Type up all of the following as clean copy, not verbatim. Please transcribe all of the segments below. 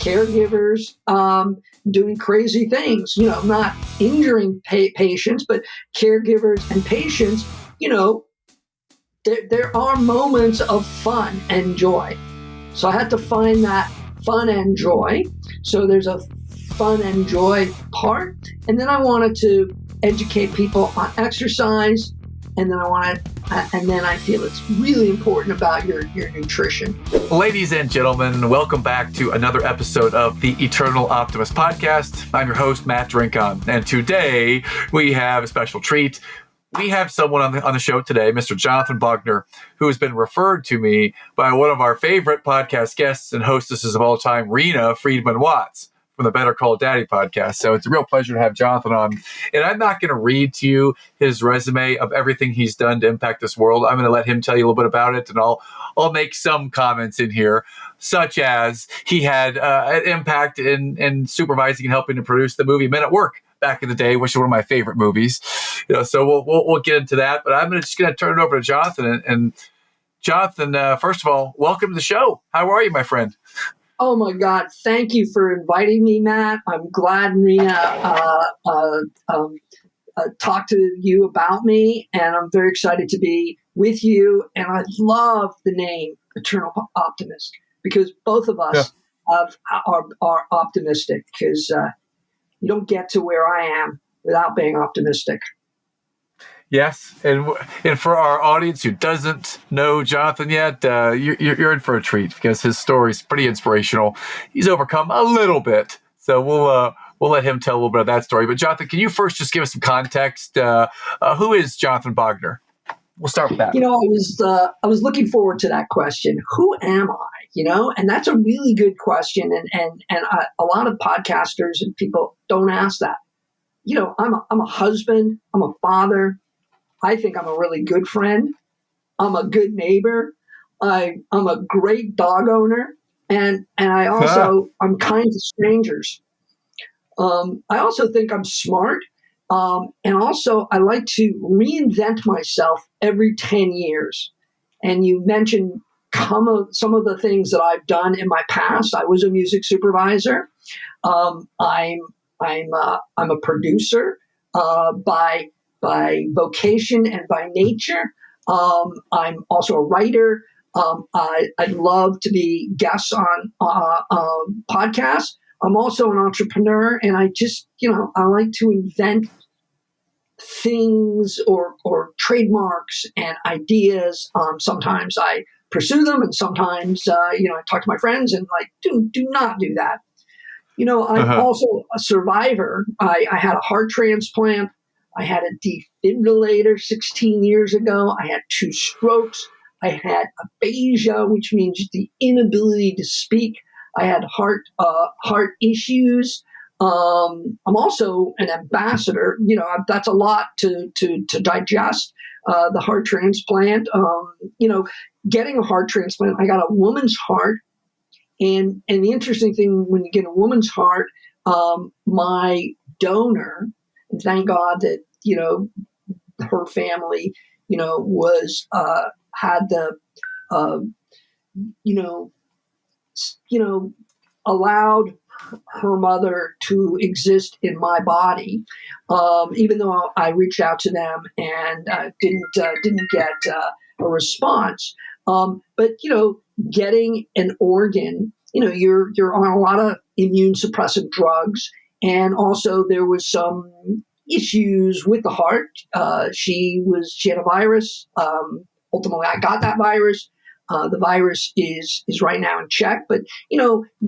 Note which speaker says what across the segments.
Speaker 1: caregivers doing crazy things, not injuring patients, but caregivers and patients, there are moments of fun and joy. So I had to find that fun and joy. So there's a fun and joy part. And then I wanted to educate people on exercise. And then I feel it's really important about your nutrition.
Speaker 2: Ladies and gentlemen, welcome back to another episode of the Eternal Optimist Podcast. I'm your host, Matt Drinkon. And today we have a special treat. We have someone on the show today, Mr. Jonathan Bogner, who has been referred to me by one of our favorite podcast guests and hostesses of all time, Rena Friedman-Watts, from the Better Call Daddy podcast. So it's a real pleasure to have Jonathan on. And I'm not going to read to you his resume of everything he's done to impact this world. I'm going to let him tell you a little bit about it, and I'll make some comments in here, such as he had an impact in supervising and helping to produce the movie Men at Work back in the day, which is one of my favorite movies. So we'll get into that. But I'm just going to turn it over to Jonathan. And Jonathan, first of all, welcome to the show. How are you, my friend?
Speaker 1: Oh my God! Thank you for inviting me, Matt. I'm glad Rena talked to you about me, and I'm very excited to be with you. And I love the name Eternal Optimist because both of us are optimistic. Because you don't get to where I am without being optimistic.
Speaker 2: Yes, and for our audience who doesn't know Jonathan yet, you're in for a treat because his story is pretty inspirational. He's overcome a little bit, so we'll let him tell a little bit of that story. But Jonathan, can you first just give us some context? Who is Jonathan Bogner? We'll start with that.
Speaker 1: I was looking forward to that question. Who am I? And that's a really good question, and a lot of podcasters and people don't ask that. I'm a husband. I'm a father. I think I'm a really good friend. I'm a good neighbor. I'm a great dog owner. And I also, I'm kind to strangers. I also think I'm smart. And also I like to reinvent myself every 10 years. And you mentioned some of the things that I've done in my past. I was a music supervisor. I'm a producer by vocation and by nature. I'm also a writer. I'd love to be guests on podcasts. I'm also an entrepreneur, and I just, I like to invent things or trademarks and ideas. Sometimes I pursue them, and sometimes, I talk to my friends and do not do that. I'm also a survivor. I had a heart transplant. I had a defibrillator 16 years ago. I had 2 strokes. I had aphasia, which means the inability to speak. I had heart issues. I'm also an ambassador. That's a lot to digest. The heart transplant. Getting a heart transplant, I got a woman's heart, and the interesting thing when you get a woman's heart, my donor, and thank God that her family, had the, allowed her mother to exist in my body, even though I reached out to them and didn't get a response. But getting an organ, you're on a lot of immune suppressive drugs, and also there was some issues with the heart. She had a virus. Ultimately, I got that virus. The virus is right now in check. But,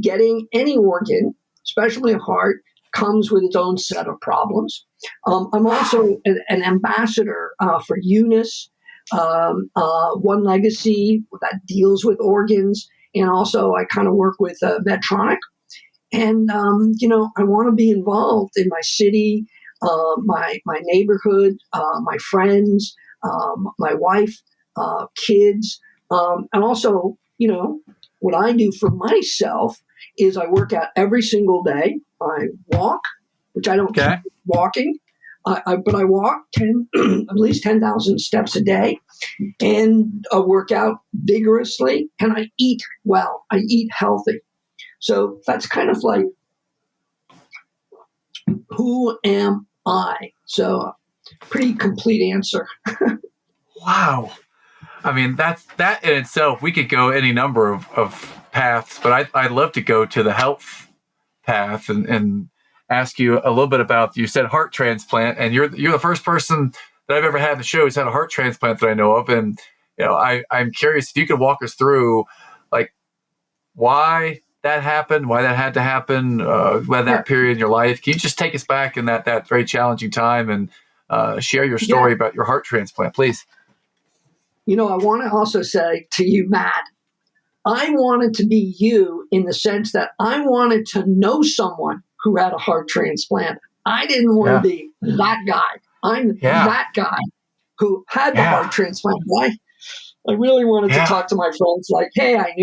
Speaker 1: getting any organ, especially a heart, comes with its own set of problems. I'm also an ambassador for Eunice, One Legacy, that deals with organs. And also I kind of work with Medtronic. And, I want to be involved in my city, my neighborhood, my friends, my wife, kids. And also, what I do for myself is I work out every single day. I walk, which I don't keep walking, but I walk at least 10,000 steps a day, and I work out vigorously, and I eat well. I eat healthy. So that's kind of like, who am I? So pretty complete answer.
Speaker 2: Wow. I mean, that in itself, we could go any number of paths, but I'd love to go to the health path and ask you a little bit about, you said heart transplant, and you're the first person that I've ever had in the show who's had a heart transplant that I know of. And, I'm curious if you could walk us through, like, why that happened, why that had to happen, when that period in your life. Can you just take us back in that very challenging time and share your story about your heart transplant, please?
Speaker 1: I want to also say to you, Matt, I wanted to be you in the sense that I wanted to know someone who had a heart transplant. I didn't want to be that guy. I'm that guy who had the heart transplant. I really wanted to talk to my friends like, hey, I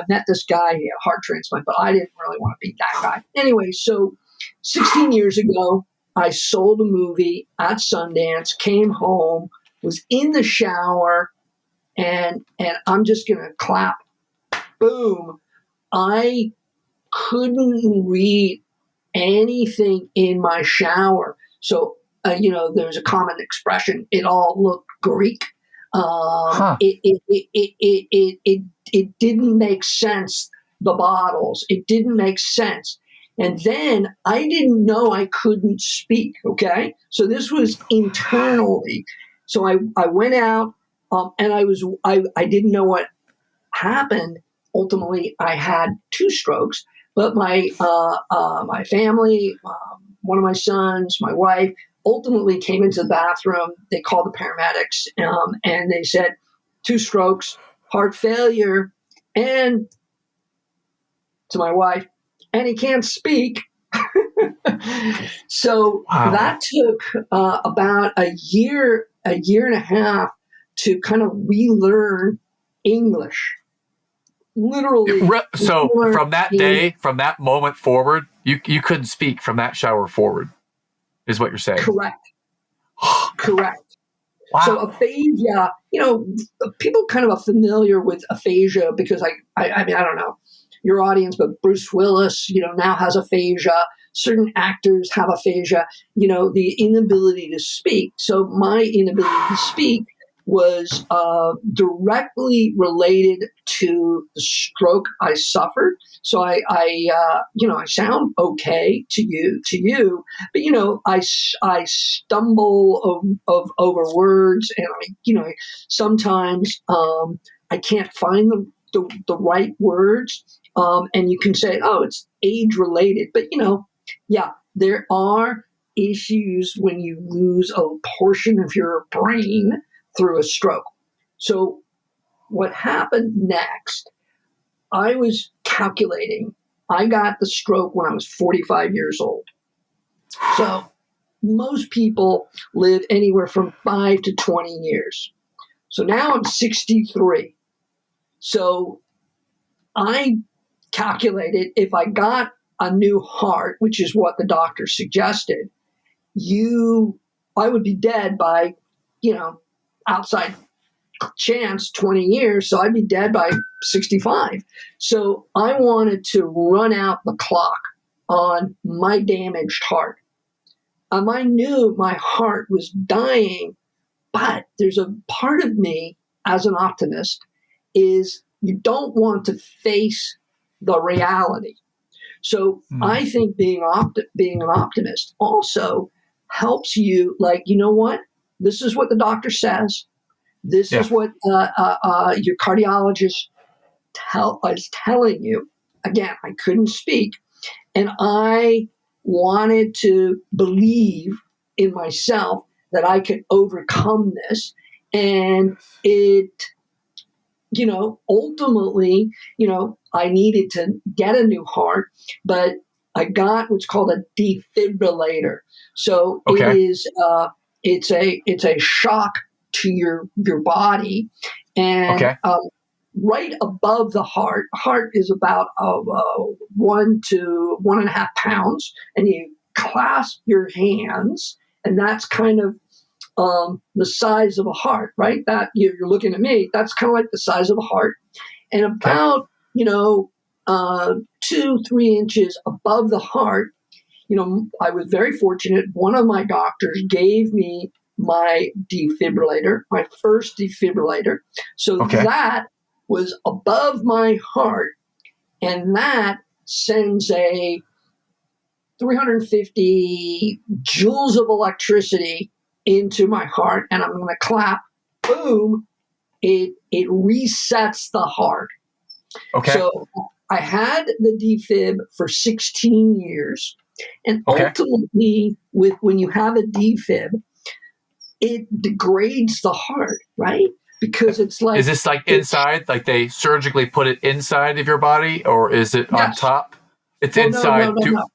Speaker 1: met this guy, he had a heart transplant, but I didn't really want to be that guy. Anyway, so 16 years ago, I sold a movie at Sundance, came home, was in the shower, and I'm just going to clap. Boom. I couldn't read anything in my shower. So, there's a common expression, it all looked Greek. It didn't make sense. The bottles, it didn't make sense. And then I didn't know I couldn't speak. Okay. So this was internally. So I went out, and I didn't know what happened. Ultimately, I had 2 strokes, but my family, one of my sons, my wife, ultimately came into the bathroom. They called the paramedics, and they said 2 strokes, heart failure, and to my wife, and he can't speak. So that took about a year and a half to kind of relearn English. Literally.
Speaker 2: So from that day, from that moment forward, you couldn't speak from that shower forward, is what you're saying?
Speaker 1: Correct. Correct.
Speaker 2: Wow.
Speaker 1: So aphasia, people kind of are familiar with aphasia because I mean, I don't know your audience, but Bruce Willis, now has aphasia. Certain actors have aphasia, the inability to speak. So my inability to speak was directly related to the stroke I suffered. So I sound okay to you, but I stumble over words, and sometimes I can't find the right words, and you can say, oh, it's age related, but there are issues when you lose a portion of your brain through a stroke. So what happened next, I was calculating, I got the stroke when I was 45 years old. So most people live anywhere from 5 to 20 years. So now I'm 63. So I calculated if I got a new heart, which is what the doctor suggested, I would be dead by, outside chance 20 years. So I'd be dead by 65. So I wanted to run out the clock on my damaged heart. I knew my heart was dying, but there's a part of me as an optimist is you don't want to face the reality. So I think being an optimist also helps you, like, you know what? This is what the doctor says. This is what your cardiologist is telling you. Again, I couldn't speak, and I wanted to believe in myself that I could overcome this. And it, ultimately, I needed to get a new heart, but I got what's called a defibrillator. So it is, it's a shock to your body, and right above the heart is about 1 to 1.5 pounds, and you clasp your hands, and that's kind of the size of a heart, right? That you're looking at me, that's kind of like the size of a heart, and about 2-3 inches above the heart. I was very fortunate. One of my doctors gave me my defibrillator, my first defibrillator. So that was above my heart, and that sends a 350 joules of electricity into my heart, and I'm going to clap, boom, it resets the heart.
Speaker 2: Okay.
Speaker 1: So I had the defib for 16 years, and ultimately, when you have a defib, it degrades the heart, right? Because it's like...
Speaker 2: Is this like inside, like they surgically put it inside of your body, or is it on top? It's inside.
Speaker 1: No.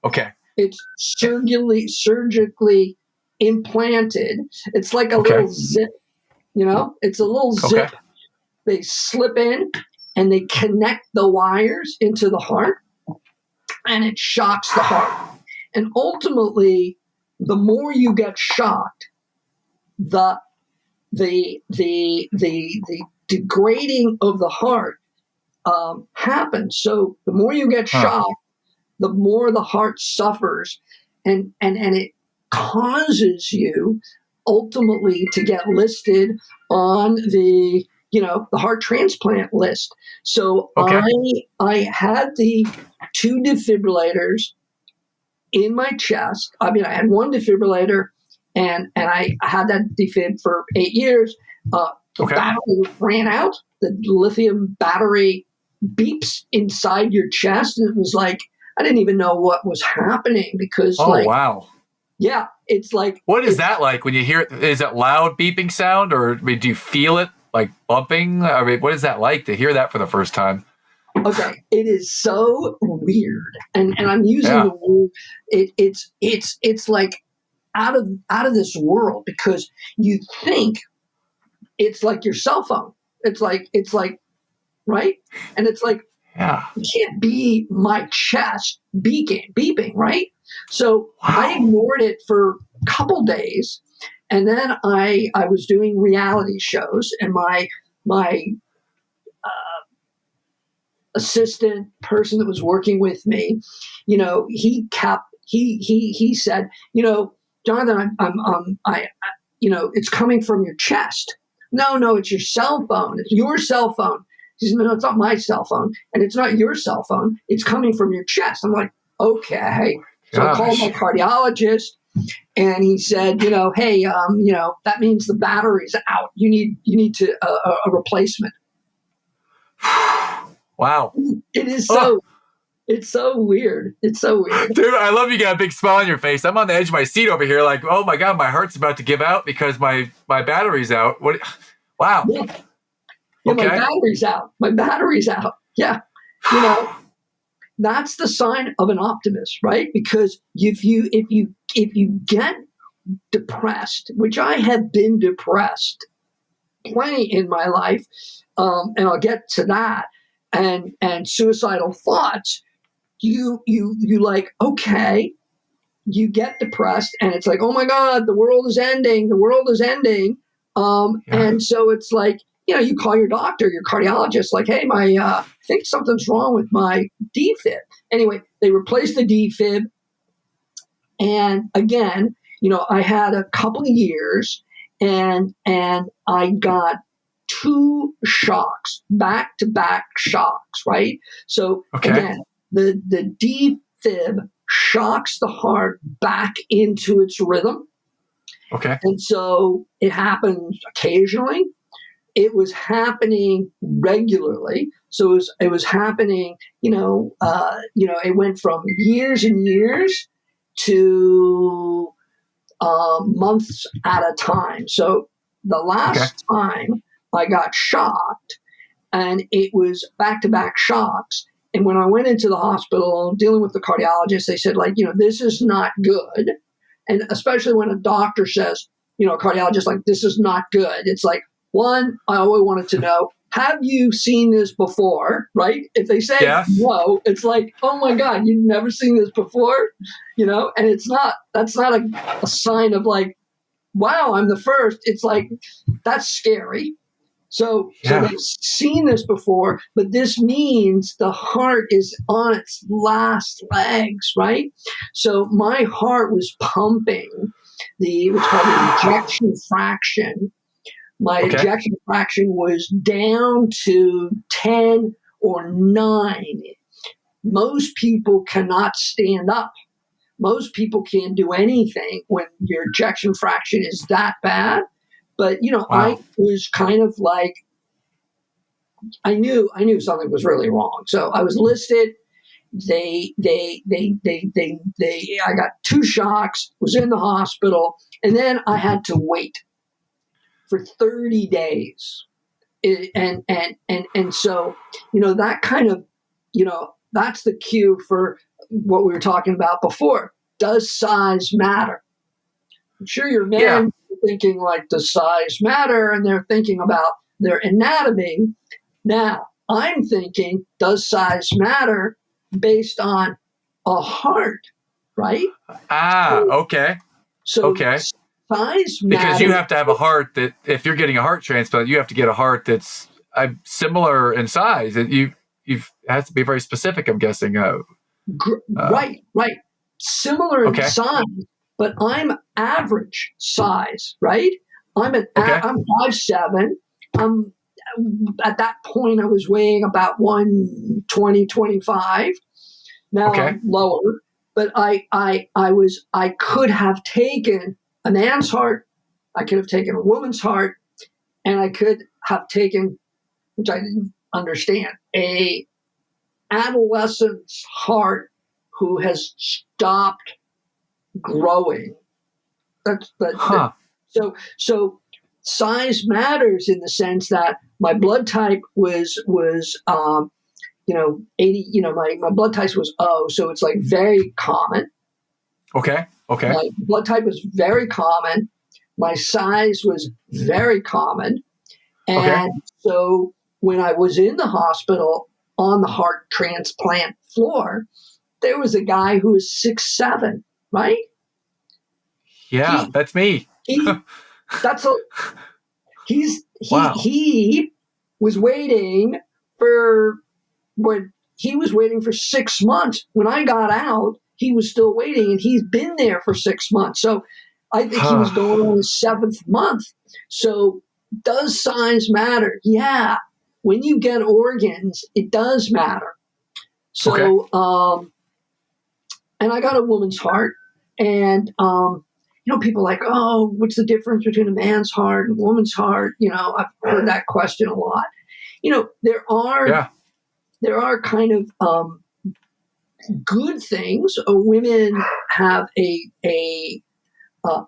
Speaker 2: Okay.
Speaker 1: It's surgically implanted. It's like a little zip, it's a little zip.
Speaker 2: Okay.
Speaker 1: They slip in and they connect the wires into the heart, and it shocks the heart. And ultimately, the more you get shocked, the degrading of the heart happens. So the more you get shocked, the more the heart suffers, and it causes you ultimately to get listed on the heart transplant list. So I had the 2 defibrillators in my chest. I mean, I had one defibrillator, and I had that defib for 8 years. The battery ran out. The lithium battery beeps inside your chest, and it was like, I didn't even know what was happening because
Speaker 2: wow.
Speaker 1: Yeah, it's like...
Speaker 2: What is that like when you hear it? Is it loud beeping sound, or do you feel it like bumping? I mean, what is that like to hear that for the first time?
Speaker 1: Okay, it is so weird, and I'm using the word. It's like out of this world, because you think it's like your cell phone. It's like right, and it's like, it can't be my chest beeping, right? So I ignored it for a couple days, and then I was doing reality shows, and my assistant person that was working with me, he said, Jonathan, it's coming from your chest. No, it's your cell phone. It's your cell phone. He said, no, it's not my cell phone, and it's not your cell phone. It's coming from your chest. I'm like, okay. So I called my cardiologist, and he said, hey, that means the battery's out. You need to a replacement.
Speaker 2: Wow.
Speaker 1: It is so. It's so weird. It's so weird.
Speaker 2: Dude, I love you got a big smile on your face. I'm on the edge of my seat over here like, oh my God, my heart's about to give out because my battery's out. What? Wow.
Speaker 1: Yeah, my battery's out. My battery's out. Yeah. That's the sign of an optimist, right? Because if you get depressed, which I have been depressed plenty in my life, and I'll get to that, and suicidal thoughts, you like, okay, you get depressed, and it's like, oh my God, the world is ending. And so it's like, you call your doctor, your cardiologist, like, hey, I think something's wrong with my defib. Anyway, they replaced the defib. And again, I had a couple of years, and I got 2 shocks, back-to-back shocks, right? So again, the defib shocks the heart back into its rhythm. Okay. And so it happens occasionally. It was happening regularly. So it was happening, it went from years and years to months at a time. So the last time I got shocked, and it was back-to-back shocks. And when I went into the hospital dealing with the cardiologist, they said, like, this is not good. And especially when a doctor says, a cardiologist, like, this is not good. It's like, one, I always wanted to know, have you seen this before, right? If they say no, it's like, oh my God, you've never seen this before, and that's not a sign of like, wow, I'm the first. It's like, that's scary. So
Speaker 2: Yeah.
Speaker 1: they've seen this before, but this means the heart is on its last legs, right? So my heart was pumping what's called the ejection fraction. My ejection fraction was down to 10 or 9. Most people cannot stand up. Most people can't do anything when your ejection fraction is that bad. But,
Speaker 2: Wow.
Speaker 1: I was kind of like, I knew something was really wrong. So I was listed. I got 2 shocks, was in the hospital, and then I had to wait for 30 days. And so, that kind of, that's the cue for what we were talking about before. Does size matter? I'm sure your men are thinking like, does size matter? And they're thinking about their anatomy. Now, I'm thinking, does size matter based on a heart, right?
Speaker 2: Okay.
Speaker 1: So
Speaker 2: size
Speaker 1: matters.
Speaker 2: Because you have to have a heart that, if you're getting a heart transplant, you have to get a heart that's similar in size. It has to be very specific, I'm guessing.
Speaker 1: Right. Similar in size, but I'm average size, right? I'm 5'7". At that point, I was weighing about 120, 25. Now I'm lower, but I could have taken a man's heart, I could have taken a woman's heart, and I could have taken, which I didn't understand, a adolescent's heart who has stopped growing. So size matters in the sense that my blood type was 80. My blood type was O, so it's like very common.
Speaker 2: Okay.
Speaker 1: My blood type was very common. My size was very common, and so when I was in the hospital on the heart transplant floor, there was a guy who was 6'7", right?
Speaker 2: Yeah, that's me.
Speaker 1: He was waiting for 6 months. When I got out, he was still waiting, and he's been there for 6 months. So I think he was going on his 7th month. So does size matter? Yeah. When you get organs, it does matter. So, and I got a woman's heart, and people are like, oh, what's the difference between a man's heart and a woman's heart? I've heard that question a lot. There are kind of good things. Women have a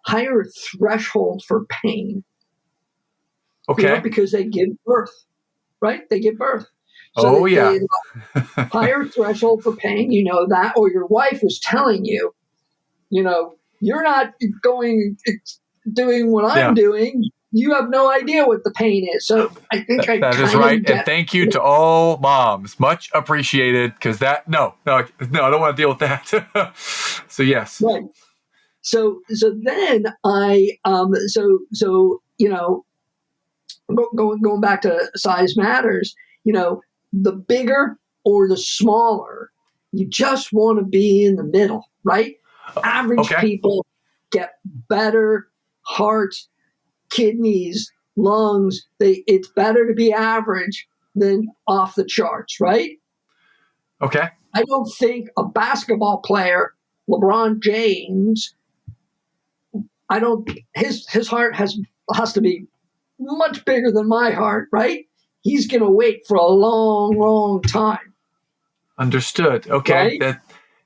Speaker 1: higher threshold for pain. Because they give birth, right? They give birth. So higher threshold for pain. You know that, or your wife was telling you, you're not doing what I'm doing. You have no idea what the pain is. So I think
Speaker 2: that is right. And thank you to all moms. Much appreciated. Because I don't want to deal with that. So yes.
Speaker 1: Right. So then going back to size matters, the bigger or the smaller, you just want to be in the middle, right? Average people get better hearts, kidneys, lungs. It's better to be average than off the charts, right?
Speaker 2: Okay.
Speaker 1: I don't think a basketball player, LeBron James, his heart has to be much bigger than my heart, right? He's going to wait for a long, long time.
Speaker 2: Understood. Okay.
Speaker 1: Right?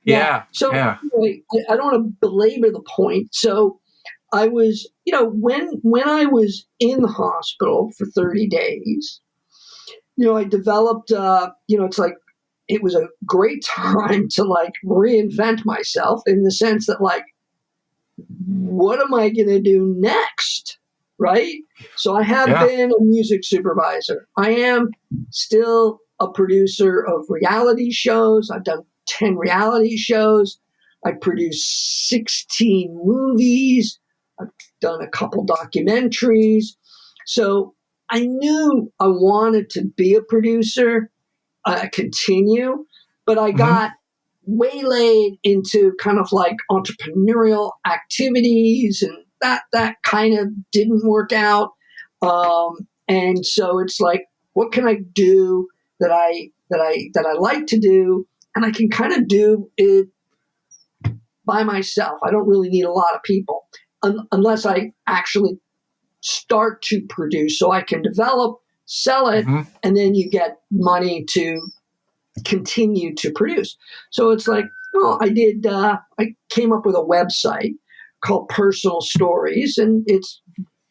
Speaker 1: Anyway, I don't want to belabor the point. So I was, when I was in the hospital for 30 days, I developed, it's like, it was a great time to like reinvent myself in the sense that like, what am I going to do next? Right? So I have been a music supervisor. I am still a producer of reality shows. I've done 10 reality shows. I produced 16 movies. I've done a couple documentaries. So I knew I wanted to be a producer, continue, but I got waylaid into kind of like entrepreneurial activities, and that kind of didn't work out. And so it's like, what can I do that I like to do, and I can kind of do it by myself. I don't really need a lot of people unless I actually start to produce, so I can develop, sell it, and then you get money to continue to produce. So it's like, well, I came up with a website called Personal Stories, and it's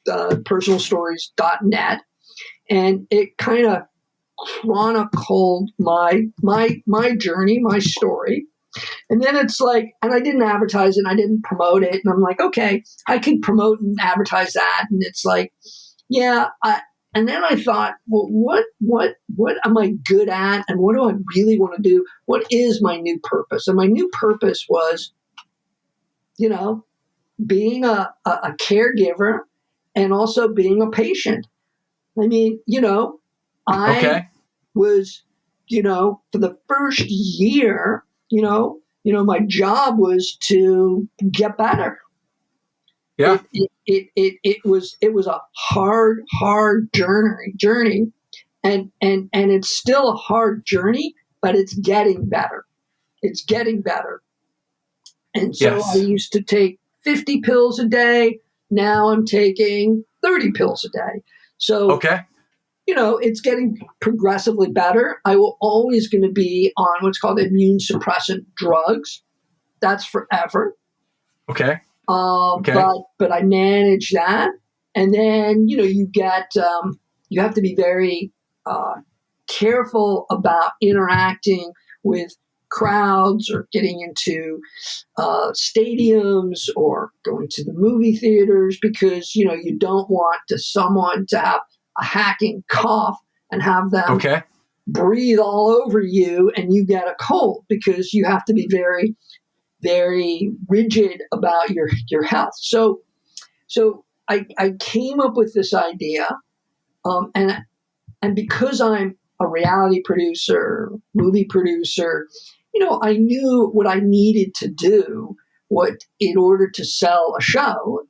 Speaker 1: personalstories.net, and it kind of chronicled my journey, my story. And then it's like, and I didn't advertise it, and I didn't promote it, and I'm like, okay, I can promote and advertise that, and it's like, yeah. And then I thought, well, what am I good at, and what do I really want to do? What is my new purpose? And my new purpose was, being a caregiver and also being a patient. I mean, I was, for the first year, my job was to get better.
Speaker 2: Yeah.
Speaker 1: It was a hard journey, and it's still a hard journey, but it's getting better. It's getting better. And so I used to take 50 pills a day. Now I'm taking 30 pills a day. So it's getting progressively better. I will always going to be on what's called immune suppressant drugs. That's forever.
Speaker 2: Okay.
Speaker 1: But I manage that. And then, you get, you have to be very careful about interacting with crowds or getting into stadiums or going to the movie theaters, because, you don't want someone to have a hacking cough and have them breathe all over you and you get a cold, because you have to be very, very rigid about your health. So I came up with this idea, and because I'm a reality producer, movie producer, I knew what I needed to do in order to sell a show.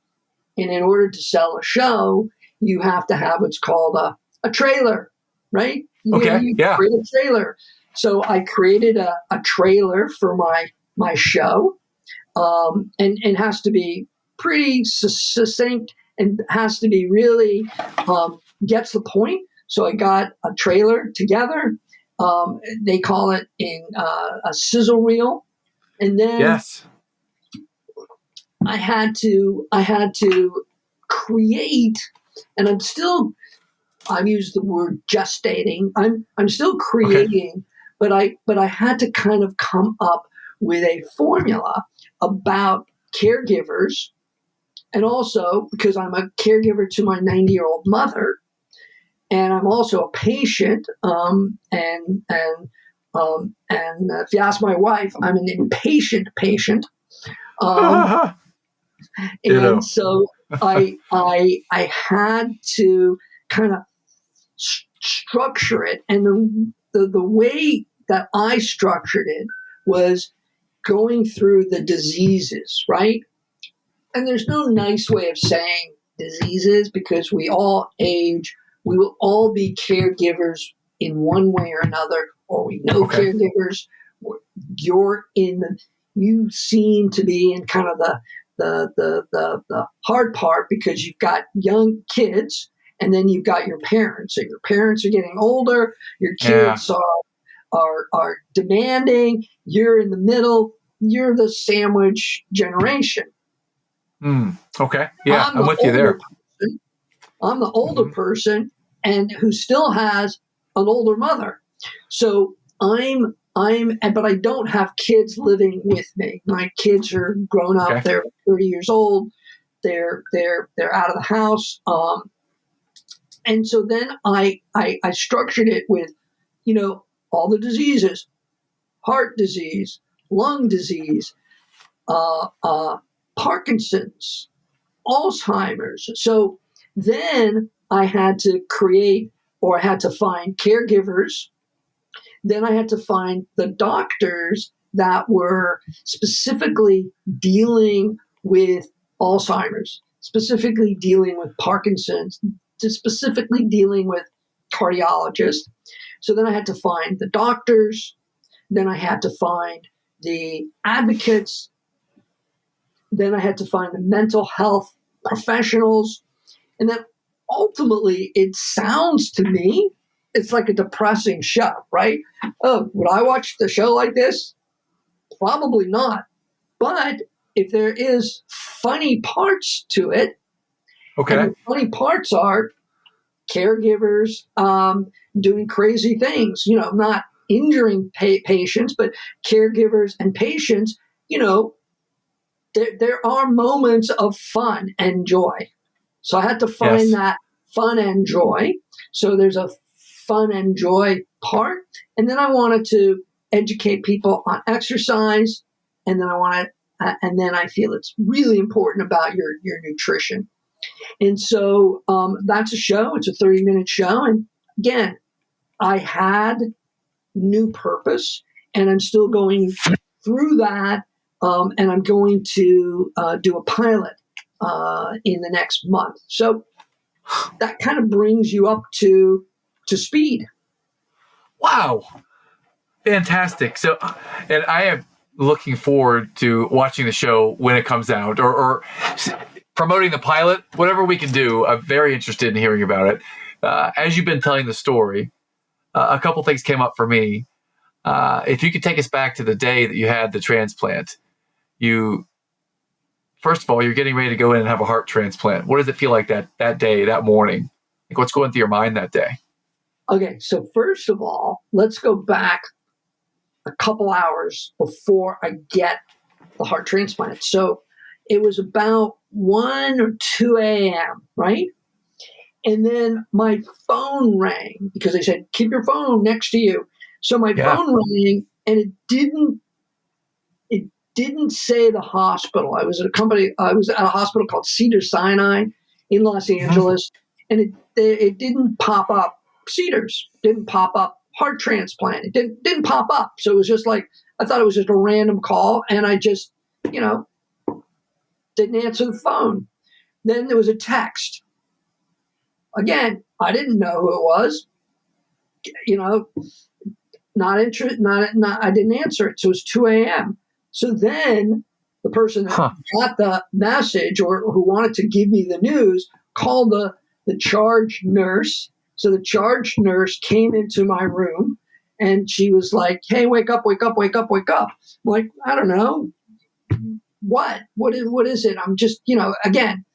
Speaker 1: And in order to sell a show, you have to have what's called a trailer, right? You create a trailer. So I created a trailer for my show, and it has to be pretty succinct and has to be really gets the point. So I got a trailer together. They call it a sizzle reel, and then I had to create, and I've used the word gestating. I'm still creating, but I had to kind of come up with a formula about caregivers, and also because I'm a caregiver to my 90-year-old mother, and I'm also a patient. And if you ask my wife, I'm an impatient patient. And so I had to kind of structure it, and the way that I structured it was going through the diseases, right? And there's no nice way of saying diseases, because we all age. We will all be caregivers in one way or another, or we know caregivers. You seem to be in kind of the hard part, because you've got young kids, and then you've got your parents. So your parents are getting older. Your kids are demanding. You're in the middle. You're the sandwich generation.
Speaker 2: Okay. Yeah, I'm with you there.
Speaker 1: I'm the older person, and who still has an older mother. So but I don't have kids living with me. My kids are grown up. They're 30 years old. They're out of the house. And so then I structured it with, all the diseases: heart disease, lung disease, Parkinson's, Alzheimer's. So then I had to create, or I had to find caregivers. Then I had to find the doctors that were specifically dealing with Alzheimer's, specifically dealing with Parkinson's, specifically dealing with cardiologists. So then I had to find the doctors. Then I had to find the advocates. Then I had to find the mental health professionals. And then ultimately, it sounds to me, it's like a depressing show, right? Oh, would I watch the show like this? Probably not. But if there is funny parts to it,
Speaker 2: Okay.
Speaker 1: and the funny parts are caregivers doing crazy things, not injuring patients, but caregivers and patients, there are moments of fun and joy. So I had to find that fun and joy. So there's a fun and joy part. And then I wanted to educate people on exercise. And then I feel it's really important about your nutrition. And so that's a show. It's a 30-minute show. And again, I had new purpose, and I'm still going through that. And I'm going to do a pilot in the next month. So that kind of brings you up to speed.
Speaker 2: Wow. Fantastic. So, and I am looking forward to watching the show when it comes out, or promoting the pilot, whatever we can do. I'm very interested in hearing about it. As you've been telling the story, a couple things came up for me. If you could take us back to the day that you had the transplant, first of all, you're getting ready to go in and have a heart transplant. What does it feel like that day, that morning? Like, what's going through your mind that day?
Speaker 1: Okay, so first of all, let's go back a couple hours before I get the heart transplant. So it was about 1 or 2 a.m., right? And then my phone rang because they said, keep your phone next to you. So my phone rang, and it didn't say the hospital. I was at a hospital called Cedars-Sinai in Los Angeles, and it didn't pop up Cedars, didn't pop up heart transplant. It didn't pop up. So it was just like, I thought it was just a random call, and I just, didn't answer the phone. Then there was a text. Again, I didn't know who it was. Not interested. I didn't answer it. So it was 2 a.m. So then the person that got the message, or who wanted to give me the news, called the charge nurse. So the charge nurse came into my room, and she was like, "Hey, wake up, wake up, wake up, wake up." I'm like, I don't know. What is it? I'm just, again,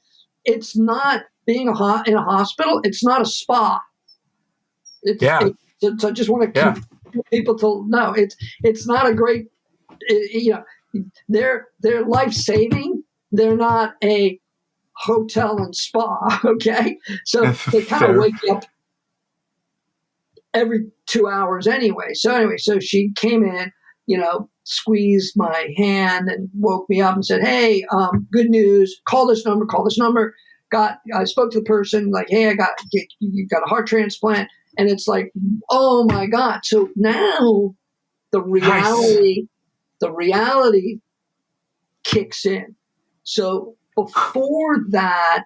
Speaker 1: it's not being in a hospital. It's not a spa. So I just want to keep people to know it's not a great, they're life-saving. They're not a hotel and spa. Okay. So they kind of wake you up every 2 hours anyway. So she came in, squeezed my hand and woke me up and said, "Hey, good news. Call this number. I spoke to the person, like, "Hey, you got a heart transplant." And it's like, oh my God. So now the reality kicks in. So before that,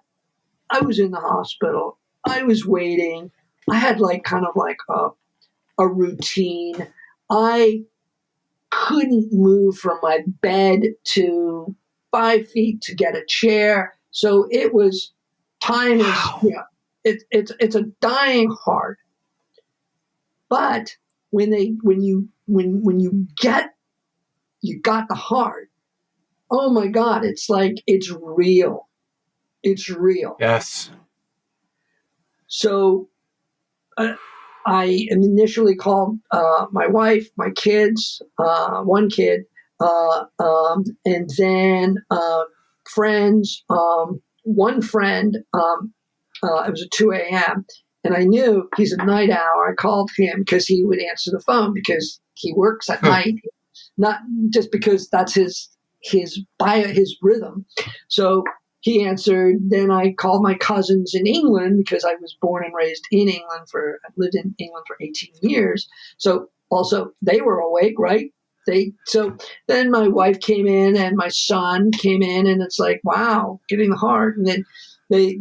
Speaker 1: I was in the hospital. I was waiting. I had kind of a routine. I couldn't move from my bed to 5 feet to get a chair. So it was, time is, it's a dying heart. But when you got the heart, oh my God, it's like, it's real. It's real.
Speaker 2: Yes.
Speaker 1: So I initially called my wife, my kids, one kid, and then friends. One friend, it was at 2 a.m., and I knew he's a night owl. I called him because he would answer the phone because he works at night, not just because that's his rhythm. So he answered. Then I called my cousins in England because I was born and raised in England I lived in England for 18 years. So also they were awake, right? So then my wife came in and my son came in, and it's like, wow, getting the heart. And then they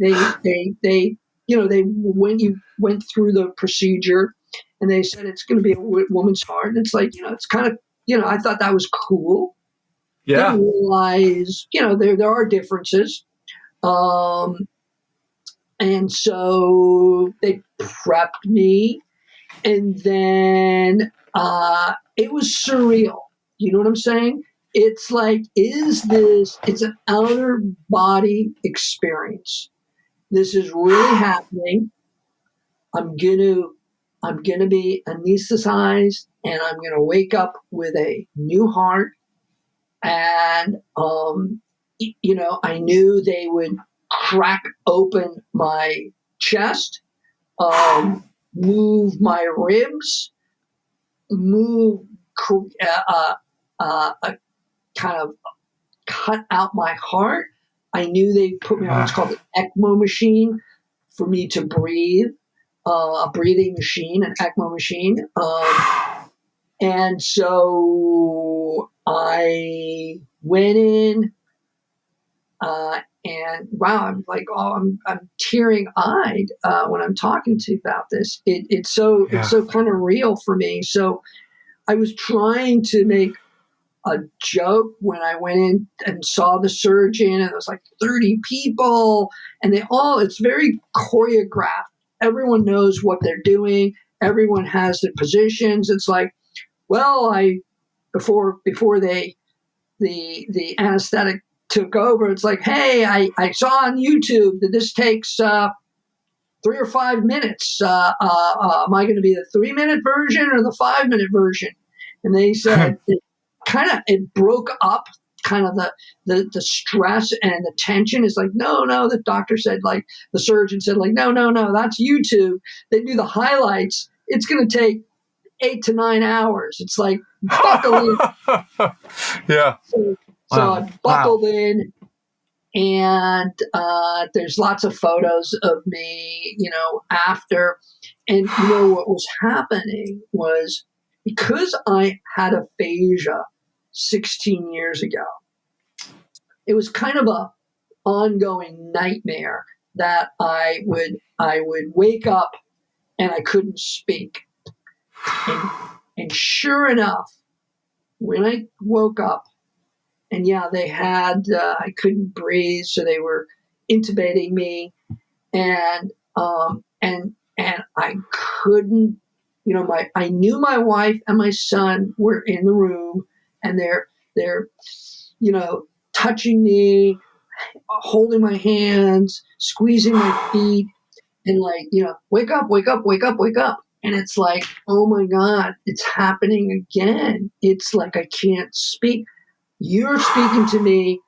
Speaker 1: when you went through the procedure, and they said it's going to be a woman's heart, and it's like, it's kind of, I thought that was cool.
Speaker 2: Yeah.
Speaker 1: Didn't realize, there are differences. And so they prepped me, and then it was surreal. You know what I'm saying? It's like, it's an outer body experience. This is really happening. I'm gonna be anesthetized, and I'm gonna wake up with a new heart. And I knew they would crack open my chest, move my ribs, move, kind of cut out my heart. I knew they put me on what's called an ECMO machine for me to breathe, a breathing machine, an ECMO machine. And so I went in, and wow, I'm like, I'm tearing eyed when I'm talking to you about this. It's so kind of real for me. So I was trying to make a joke when I went in and saw the surgeon, and there was like 30 people, and it's very choreographed. Everyone knows what they're doing. Everyone has their positions. It's like, well, before the anesthetic took over, it's like, hey, I saw on YouTube that this takes 3 or 5 minutes. Am I going to be the 3-minute version or the 5-minute version? And they said it broke up kind of the stress and the tension. Is like, no, the doctor said, like, the surgeon said, like, no, that's YouTube. They do the highlights. It's going to take 8 to 9 hours. It's like, buckle in.
Speaker 2: Yeah.
Speaker 1: So I buckled in, and there's lots of photos of me, after. And what was happening was, because I had aphasia 16 years ago, it was kind of a ongoing nightmare that I would wake up and I couldn't speak. And sure enough, when I woke up, and they had, I couldn't breathe, so they were intubating me, and I couldn't, I knew my wife and my son were in the room, and they're touching me, holding my hands, squeezing my feet, and like, wake up, wake up, wake up, wake up. And it's like, oh my God, it's happening again. It's like, I can't speak. You're speaking to me,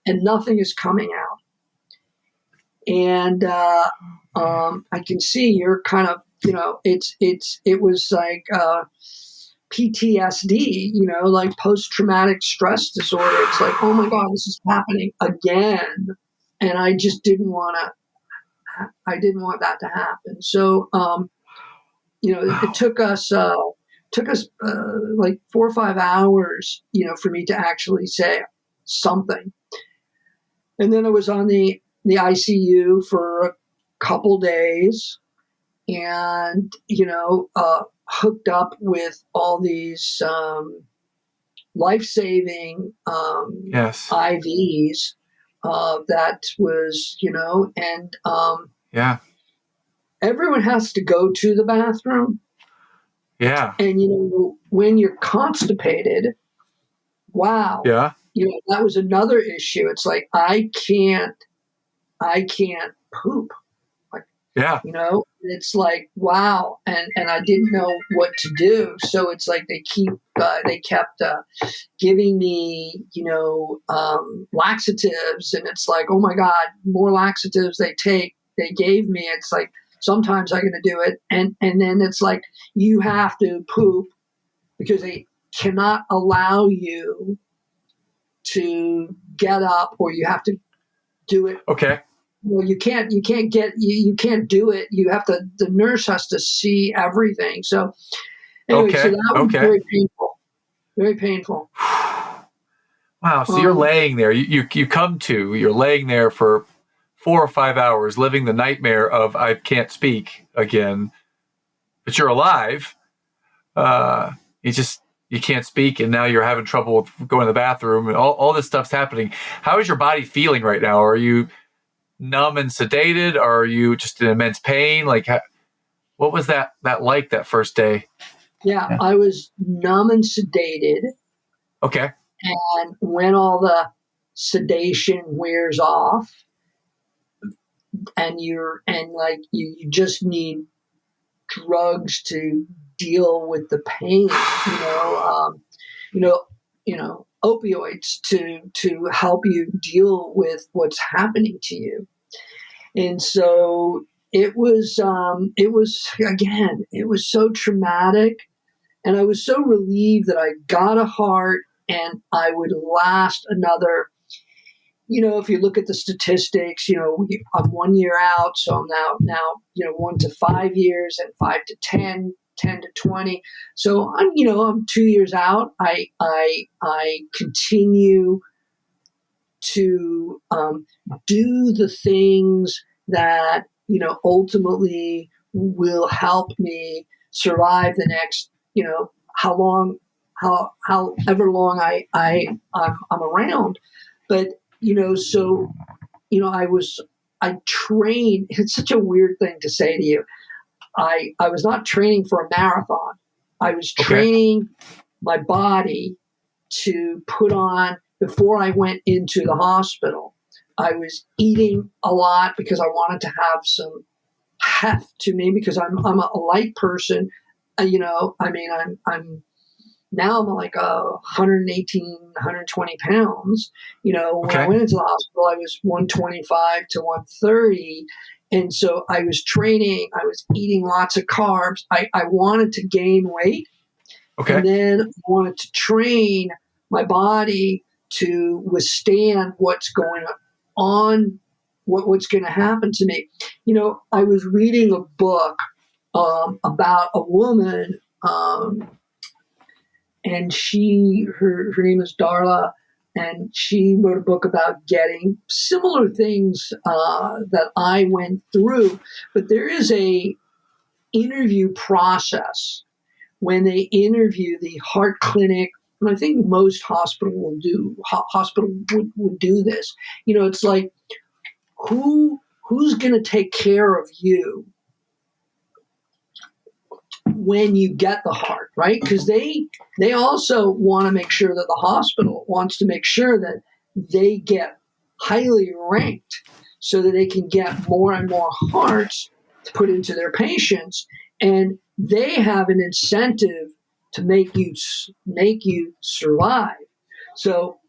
Speaker 1: and nothing is coming out. And I can see you're kind of, it was like PTSD, like post-traumatic stress disorder. It's like, oh my God, this is happening again. And I just didn't want that to happen. So, it took us like 4 or 5 hours, for me to actually say something. And then I was on the ICU for a couple days, and, hooked up with all these life-saving IVs. That was, and everyone has to go to the bathroom.
Speaker 2: Yeah.
Speaker 1: And, when you're constipated, wow.
Speaker 2: Yeah.
Speaker 1: That was another issue. It's like, I can't poop. Like, it's like, wow. And I didn't know what to do. So it's like, they kept giving me, laxatives. And it's like, oh my God, more laxatives they gave me. It's like, sometimes I'm going to do it. And then it's like, you have to poop because they cannot allow you to get up, or you have to do it.
Speaker 2: Okay.
Speaker 1: Well, you can't do it. You have to, the nurse has to see everything. So anyway, so
Speaker 2: Okay.
Speaker 1: that was
Speaker 2: Okay.
Speaker 1: very painful, very painful.
Speaker 2: Wow. So you're laying there. You're laying there for 4 or 5 hours, living the nightmare of I can't speak again, but you're alive. You can't speak, and now you're having trouble with going to the bathroom, and all this stuff's happening. How is your body feeling right now? Are you numb and sedated? Or are you just in immense pain? Like, what was that like that first day?
Speaker 1: Yeah, I was numb and sedated.
Speaker 2: Okay.
Speaker 1: And when all the sedation wears off, and you just need drugs to deal with the pain, opioids to help you deal with what's happening to you. And so it was so traumatic, and I was so relieved that I got a heart and I would last another. If you look at the statistics, I'm 1 year out, so I'm now 1 to 5 years, and 5 to 10, 10 to 20. So I'm 2 years out. I continue to do the things that ultimately will help me survive the next however long I'm around. But I trained. It's such a weird thing to say to you. I was not training for a marathon. I was training my body to put on. Before I went into the hospital, I was eating a lot because I wanted to have some heft to me, because I'm a light person. I'm now I'm like 118, 120 pounds. When I went into the hospital, I was 125 to 130. And so I was training, I was eating lots of carbs. I wanted to gain weight. Okay. And then I wanted to train my body to withstand what's going on, what's going to happen to me. I was reading a book about a woman, and her name is Darla, and she wrote a book about getting similar things that I went through. But there is a interview process when they interview the heart clinic, and I think most hospital would do this. It's like, who's going to take care of you when you get the heart, right? Because they also want to make sure that the hospital wants to make sure that they get highly ranked so that they can get more and more hearts to put into their patients, and they have an incentive to make you survive. So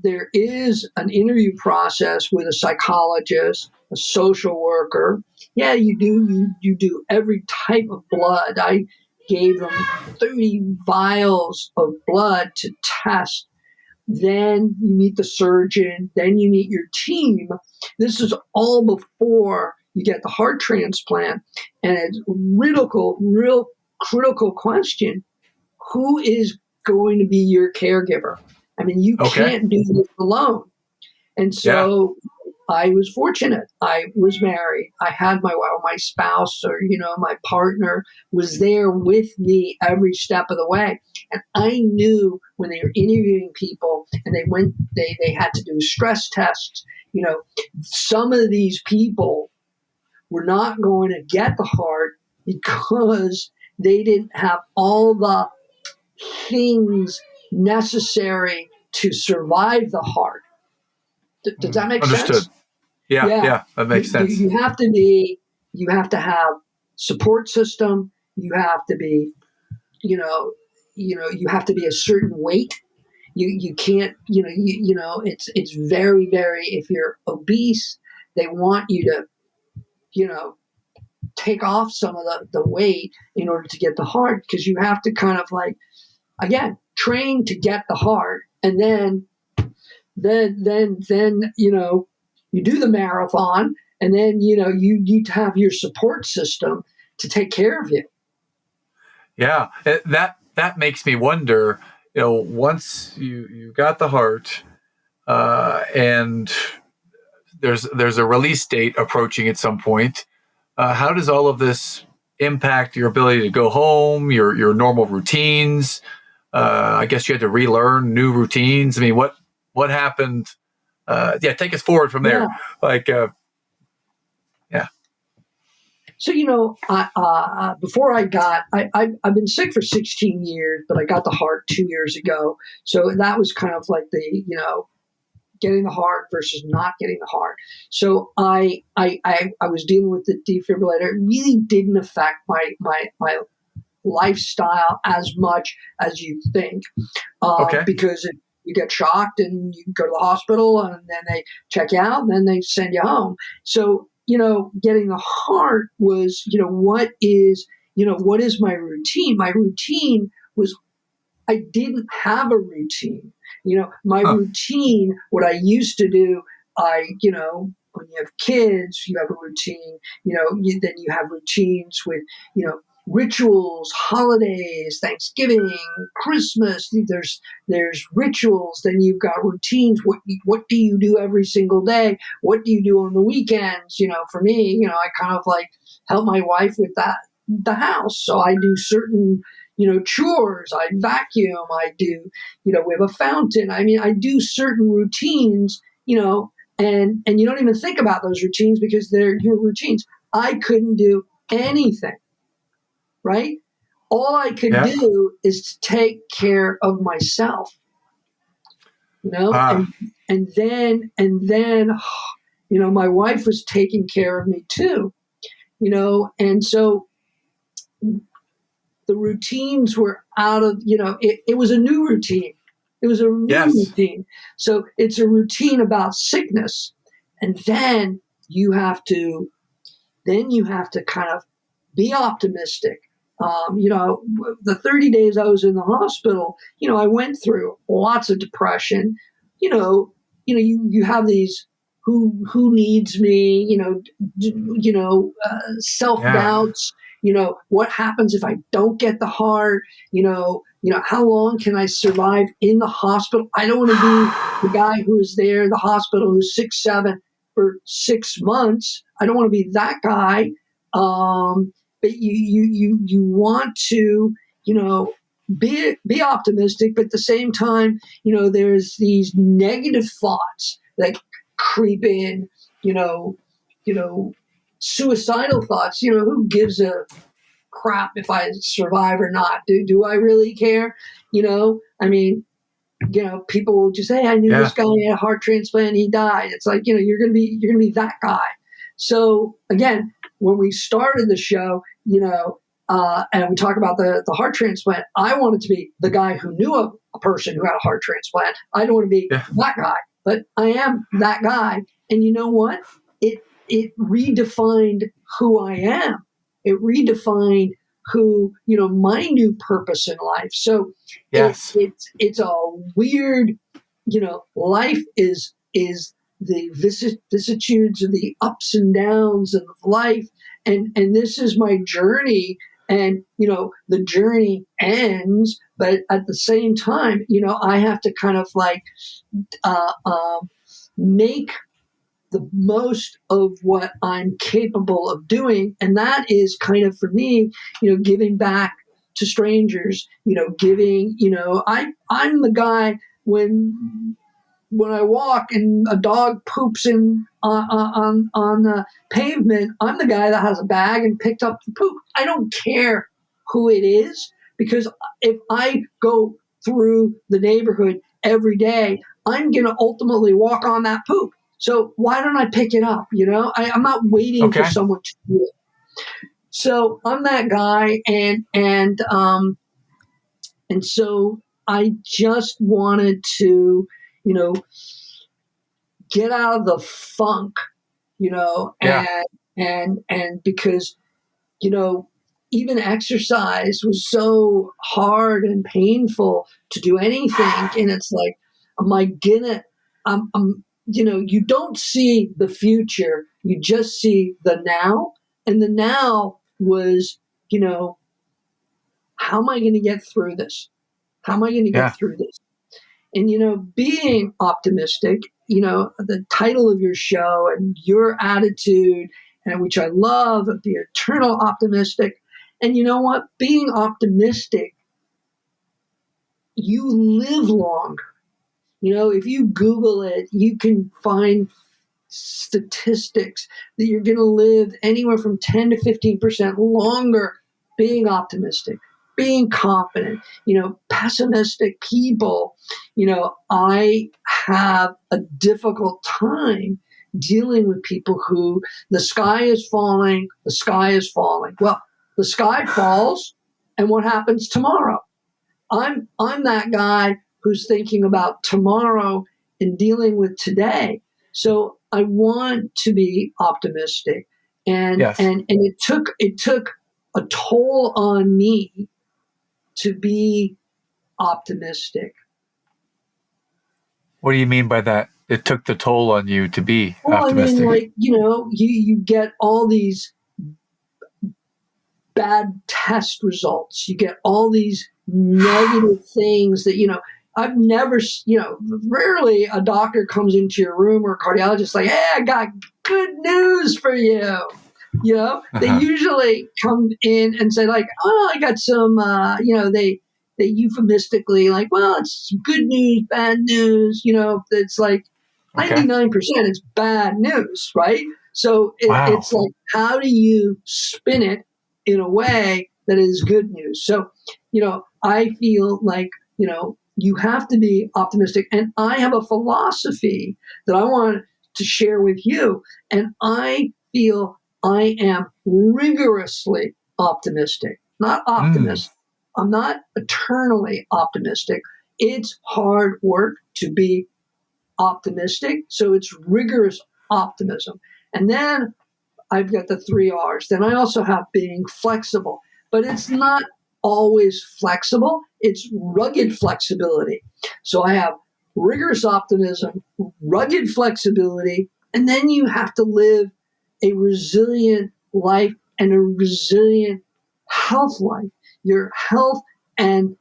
Speaker 1: there is an interview process with a psychologist, a social worker. Yeah, you do every type of blood. I gave them 30 vials of blood to test. Then you meet the surgeon. Then you meet your team. This is all before you get the heart transplant. And it's real critical question. Who is going to be your caregiver? I mean, you can't do this alone. And so I was fortunate. I was married. I had my spouse, or my partner was there with me every step of the way. And I knew when they were interviewing people and they had to do stress tests, some of these people were not going to get the heart because they didn't have all the things necessary to survive the heart. Does that make sense?
Speaker 2: Yeah, that makes sense.
Speaker 1: You have to have support system. You have to be, you have to be a certain weight. You can't, it's very, very, if you're obese, they want you to, take off some of the weight in order to get the heart, because you have to kind of like, again, train to get the heart, and then you do the marathon, and then, you need to have your support system to take care of you.
Speaker 2: Yeah. That makes me wonder, once you got the heart, and there's a release date approaching at some point, how does all of this impact your ability to go home, your normal routines? I guess you had to relearn new routines. I mean, what happened? Take us forward from there.
Speaker 1: Yeah.
Speaker 2: Yeah.
Speaker 1: So, before I've been sick for 16 years, but I got the heart 2 years ago. So that was kind of like the, getting the heart versus not getting the heart. So I was dealing with the defibrillator. It really didn't affect my lifestyle as much as you think, because you get shocked and you go to the hospital and then they check you out and then they send you home. So, getting the heart was, what is my routine? My routine was, I didn't have a routine. My routine, what I used to do, when you have kids, you have a routine, then you have routines with, rituals, holidays, Thanksgiving, Christmas. There's rituals. Then you've got routines. What do you do every single day? What do you do on the weekends? For me, I kind of like help my wife with the house. So I do certain, chores. I vacuum. I do, we have a fountain. I mean, I do certain routines, and you don't even think about those routines because they're your routines. I couldn't do anything. Right? All I could do is to take care of myself, and then, my wife was taking care of me too, and so the routines were out of, it was a new routine. It was a new routine. So it's a routine about sickness. And then you have to kind of be optimistic. The 30 days I was in the hospital, I went through lots of depression. You have these who needs me, self-doubts. What happens if I don't get the heart? How long can I survive in the hospital? I don't want to be the guy who is there in the hospital who's 6'7" for 6 months. I don't want to be that guy. But you want to, be optimistic, but at the same time, there's these negative thoughts that creep in, suicidal thoughts. Who gives a crap if I survive or not? Do I really care? I mean, people will just say, "Hey, I knew this guy had a heart transplant. He died." It's like, you're gonna be that guy. So again, when we started the show, and we talk about the heart transplant, I wanted to be the guy who knew a person who had a heart transplant. I don't want to be that guy, but I am that guy. And you know what? It redefined who I am. It redefined who, my new purpose in life. So it's a weird, life is the vicissitudes of the ups and downs of life. And this is my journey. And, the journey ends, but at the same time, I have to kind of like make the most of what I'm capable of doing. And that is kind of, for me, giving back to strangers, giving, I'm the guy when I walk and a dog poops on the pavement, I'm the guy that has a bag and picked up the poop. I don't care who it is, because if I go through the neighborhood every day, I'm going to ultimately walk on that poop. So why don't I pick it up? I'm not waiting for someone to do it. So I'm that guy, and so I just wanted to, get out of the funk, and because, even exercise was so hard and painful to do anything. And it's like, am I gonna, you don't see the future, you just see the now. And the now was, how am I going to get through this? How am I going to get
Speaker 2: Yeah.
Speaker 1: through this? And, being optimistic, the title of your show and your attitude, and which I love, of the eternal optimistic. And you know what? Being optimistic, you live longer. If you Google it, you can find statistics that you're going to live anywhere from 10 to 15% longer being optimistic, being confident. Pessimistic people, I have a difficult time dealing with people who the sky is falling, the sky is falling. Well, the sky falls, and what happens tomorrow? I'm that guy who's thinking about tomorrow and dealing with today. So I want to be optimistic, and
Speaker 2: Yes.
Speaker 1: and it took a toll on me to be optimistic.
Speaker 2: What do you mean by that? It took the toll on you to be
Speaker 1: Well,
Speaker 2: optimistic.
Speaker 1: I mean, you get all these bad test results. You get all these negative things that, I've never, rarely a doctor comes into your room or a cardiologist like, hey, I got good news for you. They usually come in and say like, oh, I got some, they euphemistically like, well, it's good news, bad news. It's like 99% it's bad news, right? So it's like, how do you spin it in a way that is good news? So, I feel like, you have to be optimistic. And I have a philosophy that I want to share with you. And I feel I am rigorously optimistic, not optimist. I'm not eternally optimistic. It's hard work to be optimistic. So it's rigorous optimism. And then I've got the 3 R's. Then I also have being flexible, but it's not always flexible. It's rugged flexibility. So I have rigorous optimism, rugged flexibility, and then you have to live a resilient life and a resilient health life. Your health and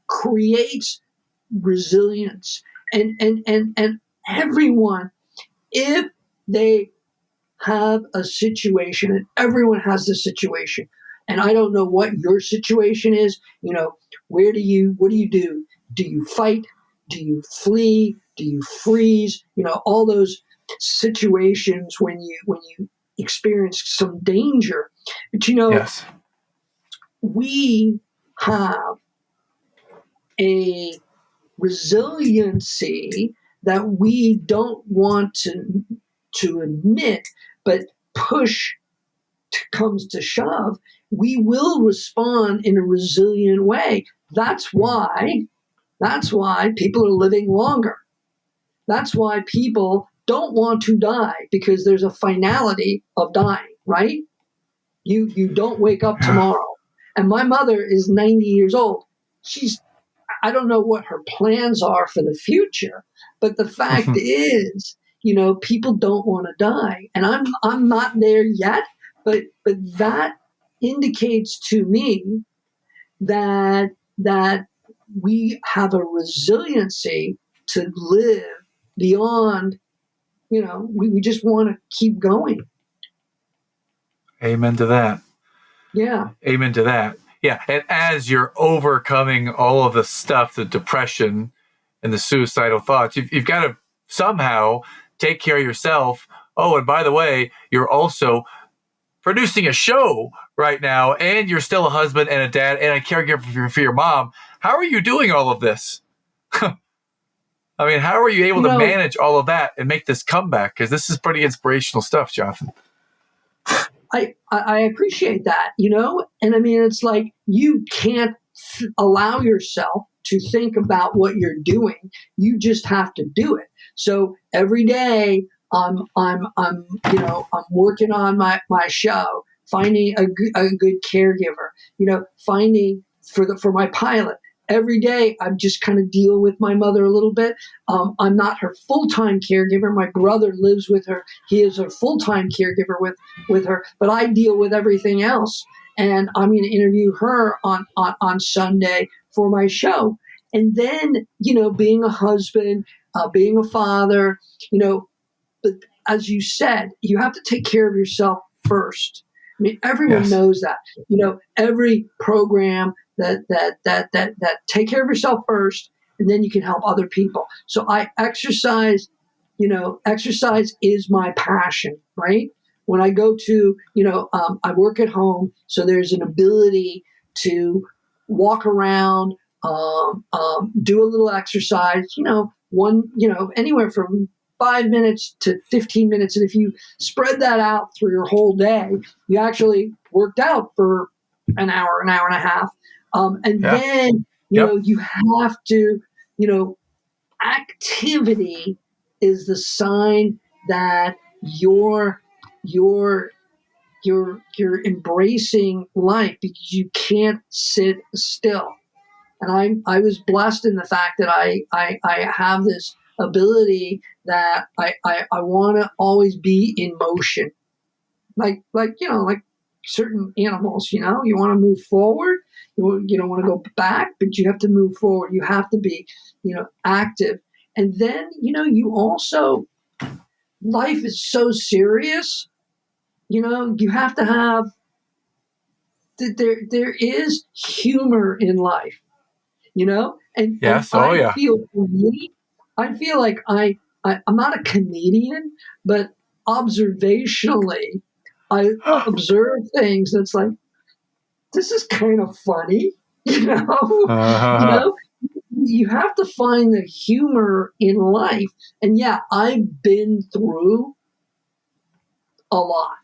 Speaker 1: creates resilience. And everyone, if they have a situation, and everyone has this situation, and I don't know what your situation is, what do you do? Do you fight? Do you flee? Do you freeze? All those situations when you experience some danger. But
Speaker 2: Yes.
Speaker 1: we have a resiliency that we don't want to admit, but push comes to shove, we will respond in a resilient way. That's why people are living longer. That's why people don't want to die, because there's a finality of dying, right? You don't wake up tomorrow. And my mother is 90 years old. I don't know what her plans are for the future, but the fact is, people don't want to die. And I'm not there yet, but that indicates to me that we have a resiliency to live beyond, we just want to keep going.
Speaker 2: Amen to that.
Speaker 1: Yeah.
Speaker 2: Amen to that. Yeah. And as you're overcoming all of the stuff, the depression and the suicidal thoughts, you've got to somehow take care of yourself. Oh, and by the way, you're also producing a show right now, and you're still a husband and a dad and a caregiver for your mom. How are you doing all of this? I mean, how are you able to manage all of that and make this comeback? Because this is pretty inspirational stuff, Jonathan.
Speaker 1: I appreciate that, and I mean, it's like you can't allow yourself to think about what you're doing. You just have to do it. So every day I'm working on my show, finding a good caregiver, finding for my pilot. every day I'm just kind of dealing with my mother a little bit. I'm not her full-time caregiver. My brother lives with her. He is a full-time caregiver with her, but I deal with everything else. And I'm going to interview her on Sunday for my show. And then, being a husband, being a father, but as you said, you have to take care of yourself first. I mean, everyone
Speaker 2: Yes.
Speaker 1: knows that. Every program that take care of yourself first, and then you can help other people. So I exercise. Exercise is my passion, right? When I go to, I work at home, so there's an ability to walk around, do a little exercise. Anywhere from 5 minutes to 15 minutes. And if you spread that out through your whole day, you actually worked out for an hour and a half. Then, you have to, activity is the sign that you're embracing life, because you can't sit still. And I was blessed in the fact that I have this ability that I want to always be in motion, like certain animals. You want to move forward. You don't want to go back, but you have to move forward. You have to be active. And then you also, life is so serious. You have to have there is humor in life. And
Speaker 2: Yes.
Speaker 1: I
Speaker 2: Oh, yeah.
Speaker 1: I feel like I'm not a comedian, but observationally, I observe things that's like, this is kind of funny,
Speaker 2: Uh-huh.
Speaker 1: You have to find the humor in life. And yeah, I've been through a lot.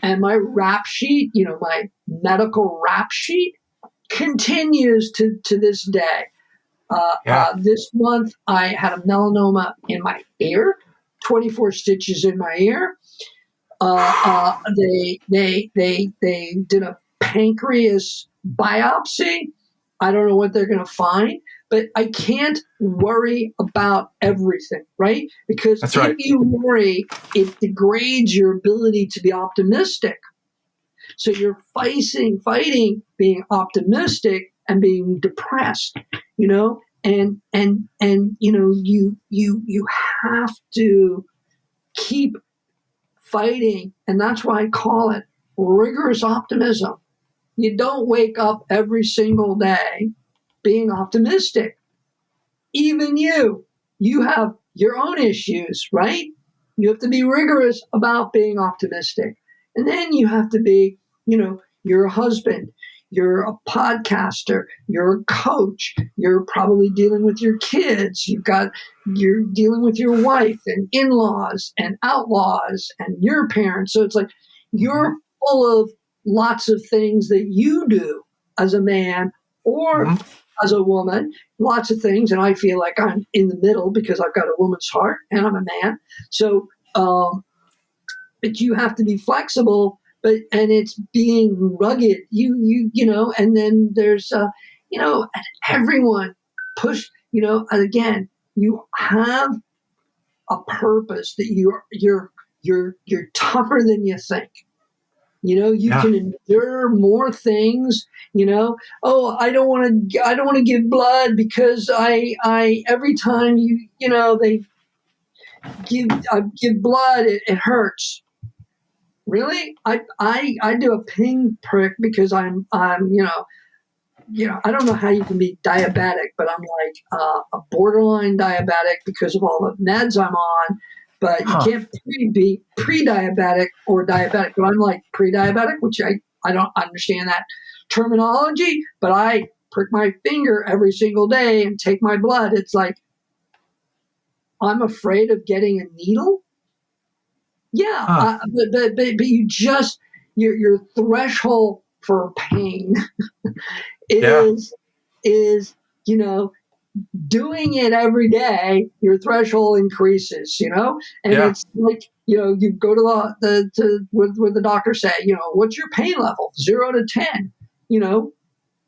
Speaker 1: And my rap sheet, my medical rap sheet continues to this day. This month, I had a melanoma in my ear, 24 stitches in my ear. They did a pancreas biopsy. I don't know what they're going to find, but I can't worry about everything, right? Because
Speaker 2: That's right.
Speaker 1: if you worry, it degrades your ability to be optimistic. So you're fighting being optimistic and being depressed, and you have to keep fighting. And that's why I call it rigorous optimism. You don't wake up every single day being optimistic. Even you have your own issues, right? You have to be rigorous about being optimistic. And then you have to be, you're a husband, you're a podcaster, you're a coach, you're probably dealing with your kids, you're dealing with your wife and in-laws and outlaws and your parents. So it's like you're full of lots of things that you do as a man or as a woman, lots of things. And I feel like I'm in the middle because I've got a woman's heart and I'm a man. So, but you have to be flexible, and it's being rugged, and then there's, everyone push, again, you have a purpose that you're tougher than you think. You can endure more things. Oh, I don't want to give blood because I every time they give blood, it hurts. Really, I do a ping prick because I'm I don't know how you can be diabetic, but I'm like a borderline diabetic because of all the meds I'm on. But you can't be pre-diabetic or diabetic. But I'm like pre-diabetic, which I don't understand that terminology. But I prick my finger every single day and take my blood. It's like I'm afraid of getting a needle. Yeah, but you just your threshold for pain is doing it every day, your threshold increases, and it's like, you go to what the doctor say, what's your pain level? 0 to 10,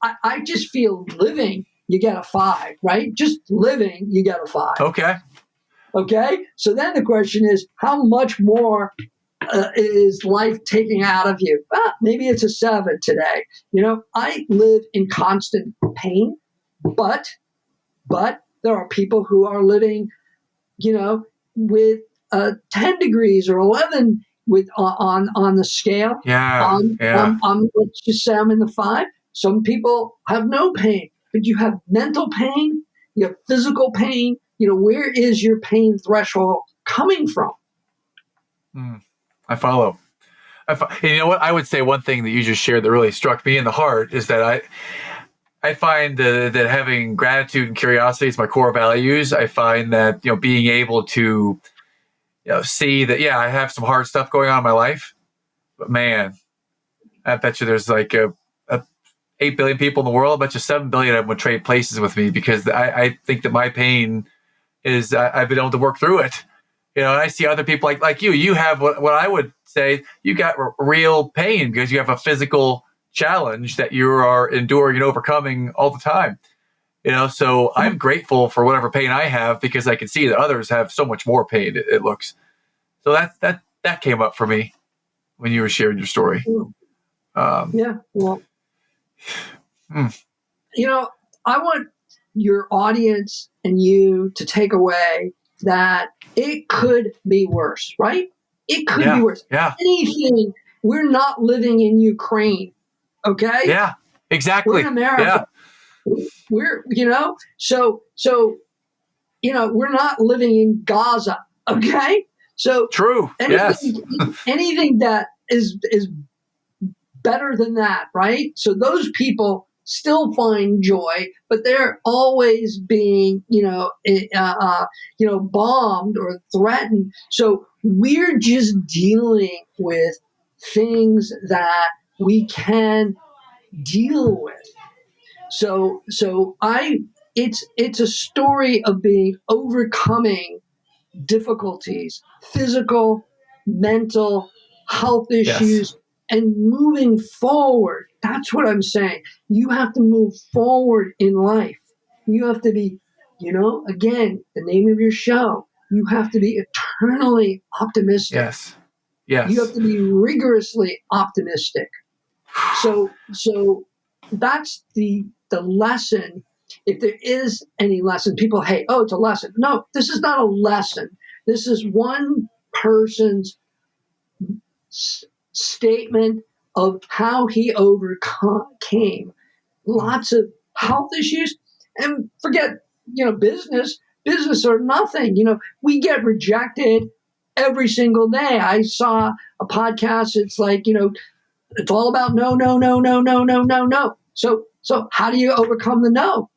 Speaker 1: I just feel living, you get a 5, right? Just living, you get a 5.
Speaker 2: Okay.
Speaker 1: Okay? So then the question is, how much more is life taking out of you? Maybe it's a 7 today. I live in constant pain, but there are people who are living, with 10 degrees or 11 with on the scale.
Speaker 2: Yeah.
Speaker 1: Let's just say I'm in the 5. Some people have no pain, but you have mental pain, you have physical pain. Where is your pain threshold coming from?
Speaker 2: I follow. You know what? I would say one thing that you just shared that really struck me in the heart is that I find that having gratitude and curiosity is my core values. I find that being able to see that I have some hard stuff going on in my life, but man, I bet you there's like a 8 billion people in the world. I bet you 7 billion of them would trade places with me because I think that my pain is I've been able to work through it. And I see other people like you. You have what I would say you got real pain because you have a physical challenge that you are enduring and overcoming all the time. So I'm grateful for whatever pain I have because I can see that others have so much more pain. It looks so that came up for me when you were sharing your story.
Speaker 1: Yeah. Well, I want your audience and you to take away that it could be worse, right? It could be worse.
Speaker 2: Yeah.
Speaker 1: Anything. We're not living in Ukraine, okay?
Speaker 2: Yeah, exactly.
Speaker 1: We're in America. Yeah. We're, so we're not living in Gaza, okay? So
Speaker 2: true.
Speaker 1: Anything that is better than that, right? So those people still find joy, but they're always being, bombed or threatened. So we're just dealing with things that we can deal with. So it's a story of overcoming difficulties, physical, mental, health issues, and moving forward. That's what I'm saying. You have to move forward in life. You have to be, again, the name of your show, you have to be eternally optimistic.
Speaker 2: Yes.
Speaker 1: You have to be rigorously optimistic. So that's the lesson. If there is any lesson, people, hey, it's a lesson. No, this is not a lesson. This is one person's statement of how he overcame lots of health issues. And forget, business or nothing. We get rejected every single day. I saw a podcast. It's like, it's all about no, no, no, no, no, no, no, no. So how do you overcome the no?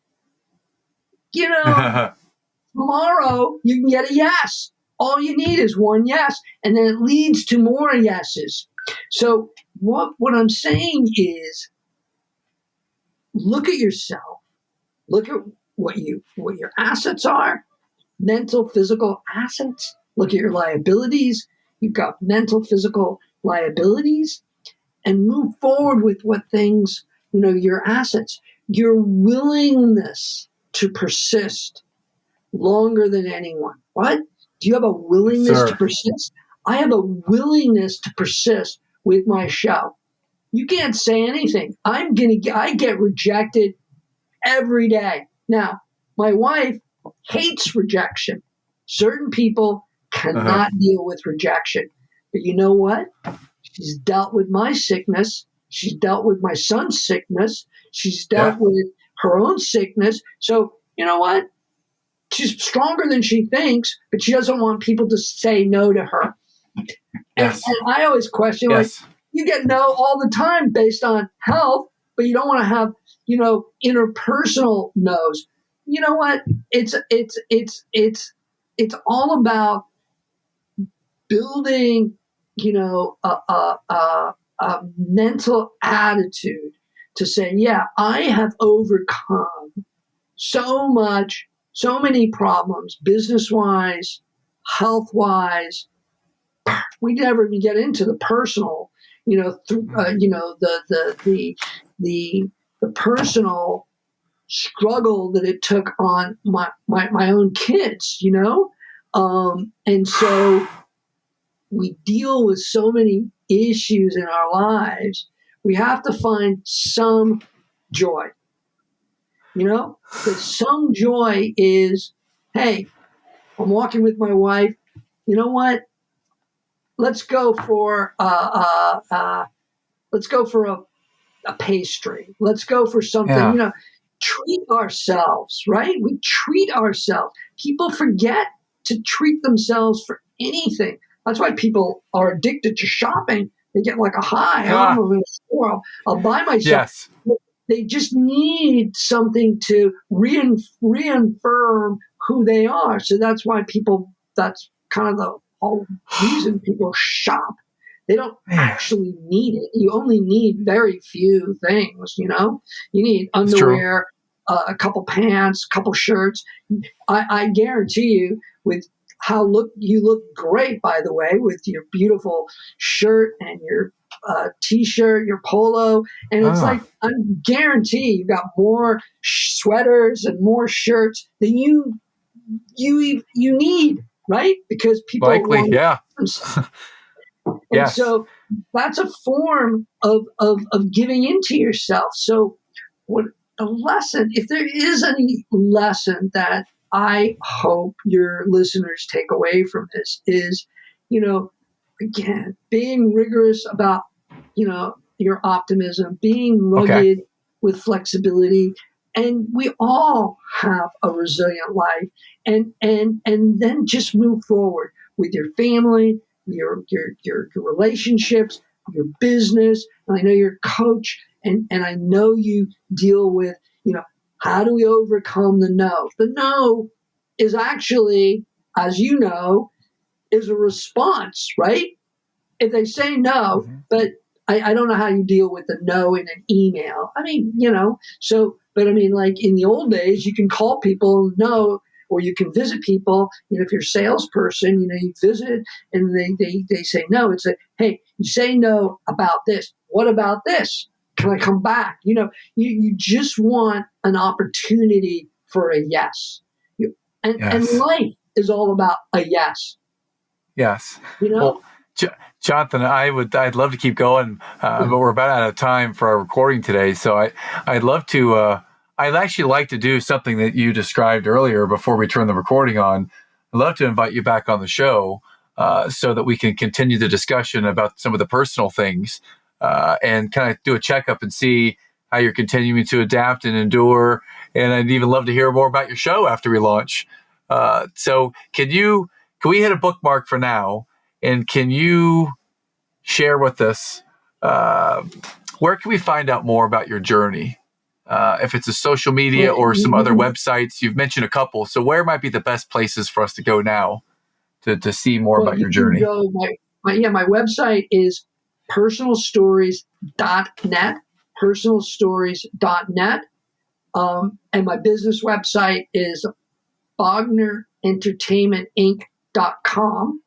Speaker 1: Tomorrow you can get a yes. All you need is one yes, and then it leads to more yeses. So what I'm saying is, look at yourself. Look at what your assets are, mental, physical assets. Look at your liabilities. You've got mental, physical liabilities, and move forward with what things, your assets, your willingness to persist longer than anyone. What? Do you have a willingness to persist? I have a willingness to persist with my show. You can't say anything. I get rejected every day. Now, my wife hates rejection. Certain people cannot deal with rejection. But you know what? She's dealt with my sickness. She's dealt with my son's sickness. She's dealt with her own sickness. So, you know what? She's stronger than she thinks, but she doesn't want people to say no to her. And I always question, you get no all the time based on health, but you don't want to have, interpersonal no's. You know what? It's all about building, a mental attitude to say, I have overcome so many problems, business-wise, health-wise. We never even get into the personal, the personal struggle that it took on my own kids, and so we deal with so many issues in our lives. We have to find some joy, that some joy is, hey, I'm walking with my wife. You know what? Let's go for a pastry. Let's go for something.
Speaker 2: Yeah.
Speaker 1: Treat ourselves, right? We treat ourselves. People forget to treat themselves for anything. That's why people are addicted to shopping. They get like a high. I'm going to store. I'll buy myself.
Speaker 2: Yes.
Speaker 1: They just need something to reaffirm who they are. So that's why that's kind of the whole reason people shop. They don't actually need it. You only need very few things, You need underwear, a couple pants, a couple shirts. I guarantee you, with you look great, by the way, with your beautiful shirt and your T-shirt, your polo, and it's like, I guarantee you've got more sweaters and more shirts than you need, right? Because people
Speaker 2: likely,
Speaker 1: want And
Speaker 2: yes.
Speaker 1: so that's a form of giving into yourself. So what the lesson, if there is any lesson that I hope your listeners take away from this is, again, being rigorous about, your optimism, being rugged with flexibility. And we all have a resilient life, and then just move forward with your family, your relationships, your business. And I know you're a coach, and I know you deal with, how do we overcome the no? The no is actually, as you know, is a response, right? If they say no, but I don't know how you deal with the no in an email. I mean, but I mean, like in the old days, you can call people no, or you can visit people. If you're a salesperson, you visit and they say no. It's like, hey, you say no about this. What about this? Can I come back? You just want an opportunity for a yes. And life is all about a yes.
Speaker 2: Yes. Well, Jonathan, I'd love to keep going, but we're about out of time for our recording today. So I'd love to. I'd actually like to do something that you described earlier before we turn the recording on. I'd love to invite you back on the show so that we can continue the discussion about some of the personal things and kind of do a checkup and see how you're continuing to adapt and endure. And I'd even love to hear more about your show after we launch. So can we hit a bookmark for now? And can you share with us where can we find out more about your journey? If it's a social media or some other websites, you've mentioned a couple. So where might be the best places for us to go now to see more about your journey?
Speaker 1: My website is personalstories.net, personalstories.net. And my business website is BognerEntertainmentInc.com.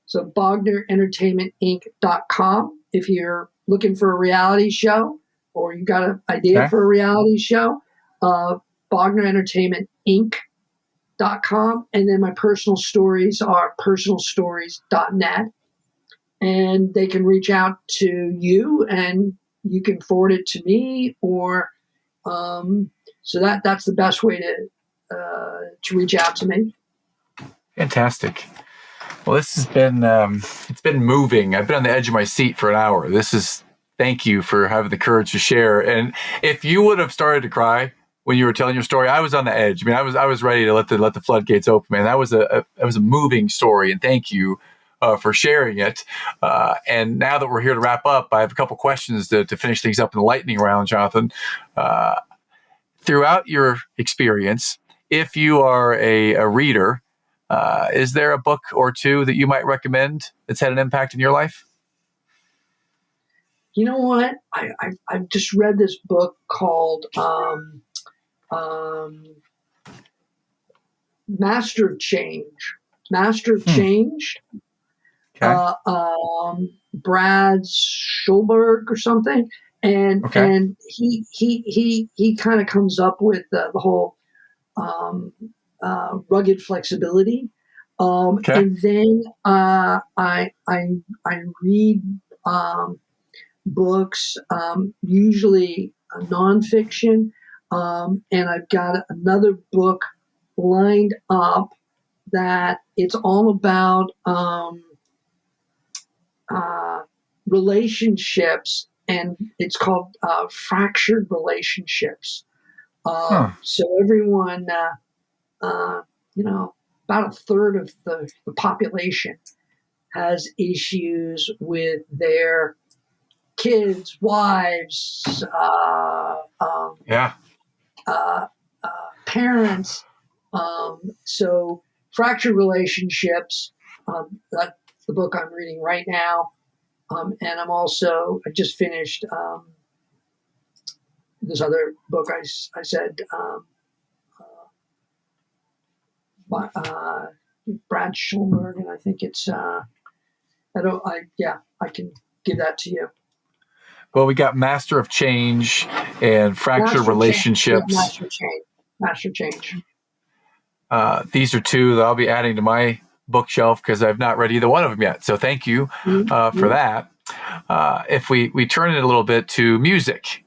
Speaker 1: So BognerEntertainmentInc.com. If you're looking for a reality show or you got an idea for a reality show, BognerEntertainmentInc.com. And then my personal stories are personalstories.net. And they can reach out to you and you can forward it to me, or so that's the best way to reach out to me.
Speaker 2: Fantastic. Well, this has been it's been moving. I've been on the edge of my seat for an hour. Thank you for having the courage to share. And if you would have started to cry when you were telling your story, I was on the edge. I mean, I was ready to let the floodgates open. Man, that was a moving story. And thank you for sharing it. And now that we're here to wrap up, I have a couple questions to finish things up in the lightning round, Jonathan. Throughout your experience, if you are a reader, is there a book or two that you might recommend that's had an impact in your life?
Speaker 1: You know what? I've just read this book called Master of Change. Master of Change.
Speaker 2: Okay.
Speaker 1: Brad Schulberg or something. and he kind of comes up with the whole rugged flexibility. And then I read books, usually nonfiction, and I've got another book lined up that it's all about relationships, and it's called fractured relationships. So everyone, about a third of the population has issues with their kids, wives, parents. So fractured relationships, that's the book I'm reading right now. And I just finished this other book I said, Brad Schulberg, and I think it's, I can give that to you.
Speaker 2: Well, we got Master of Change and Fractured Relationships.
Speaker 1: Master Change.
Speaker 2: These are two that I'll be adding to my bookshelf because I've not read either one of them yet. So thank you for that. If we turn it a little bit to music,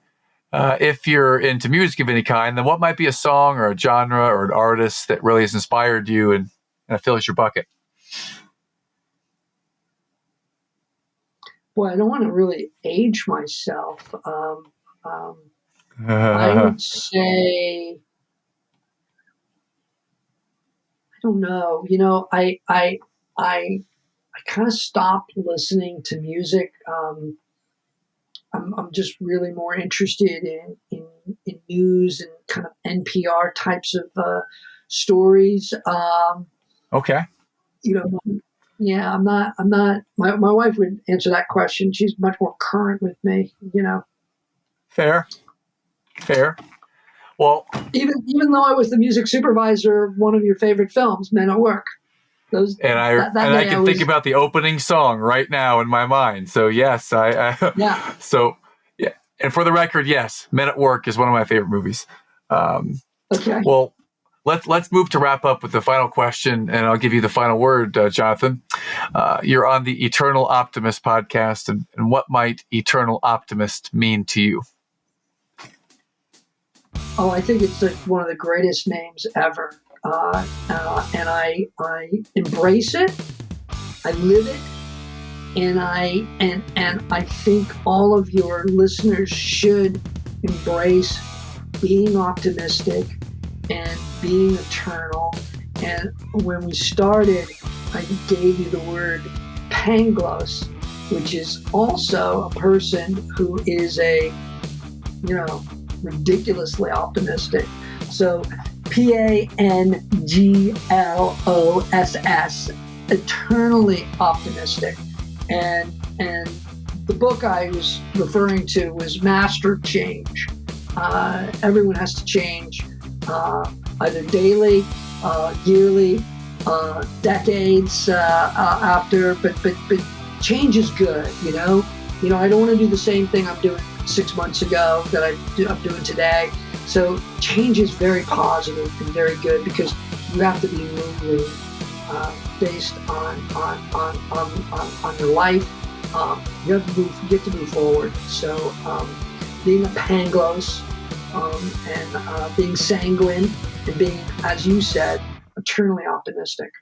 Speaker 2: if you're into music of any kind, then what might be a song or a genre or an artist that really has inspired you and fills your bucket?
Speaker 1: Boy, I don't want to really age myself. I would say, I don't know. I kind of stopped listening to music. I'm just really more interested in news and kind of NPR types of stories. Yeah, I'm not. My wife would answer that question. She's much more current with me.
Speaker 2: Fair. Well,
Speaker 1: even though I was the music supervisor of one of your favorite films, Men at Work.
Speaker 2: I can think about the opening song right now in my mind. So yes,
Speaker 1: yeah.
Speaker 2: So yeah, and for the record, yes, Men at Work is one of my favorite movies.
Speaker 1: Okay.
Speaker 2: Well, let's move to wrap up with the final question, and I'll give you the final word, Jonathan. You're on the Eternal Optimist podcast, and what might Eternal Optimist mean to you?
Speaker 1: Oh, I think it's one of the greatest names ever. And I embrace it, I live it, and I think all of your listeners should embrace being optimistic and being eternal. And when we started, I gave you the word panglos, which is also a person who is ridiculously optimistic. So PANGLOSS, eternally optimistic. And the book I was referring to was Master of Change. Everyone has to change, either daily, yearly, decades after, but change is good, I don't want to do the same thing I'm doing 6 months ago that I'm doing today. So change is very positive and very good because you have to be moving based on your life. You have to move forward. So being a panglos and being sanguine and being, as you said, eternally optimistic.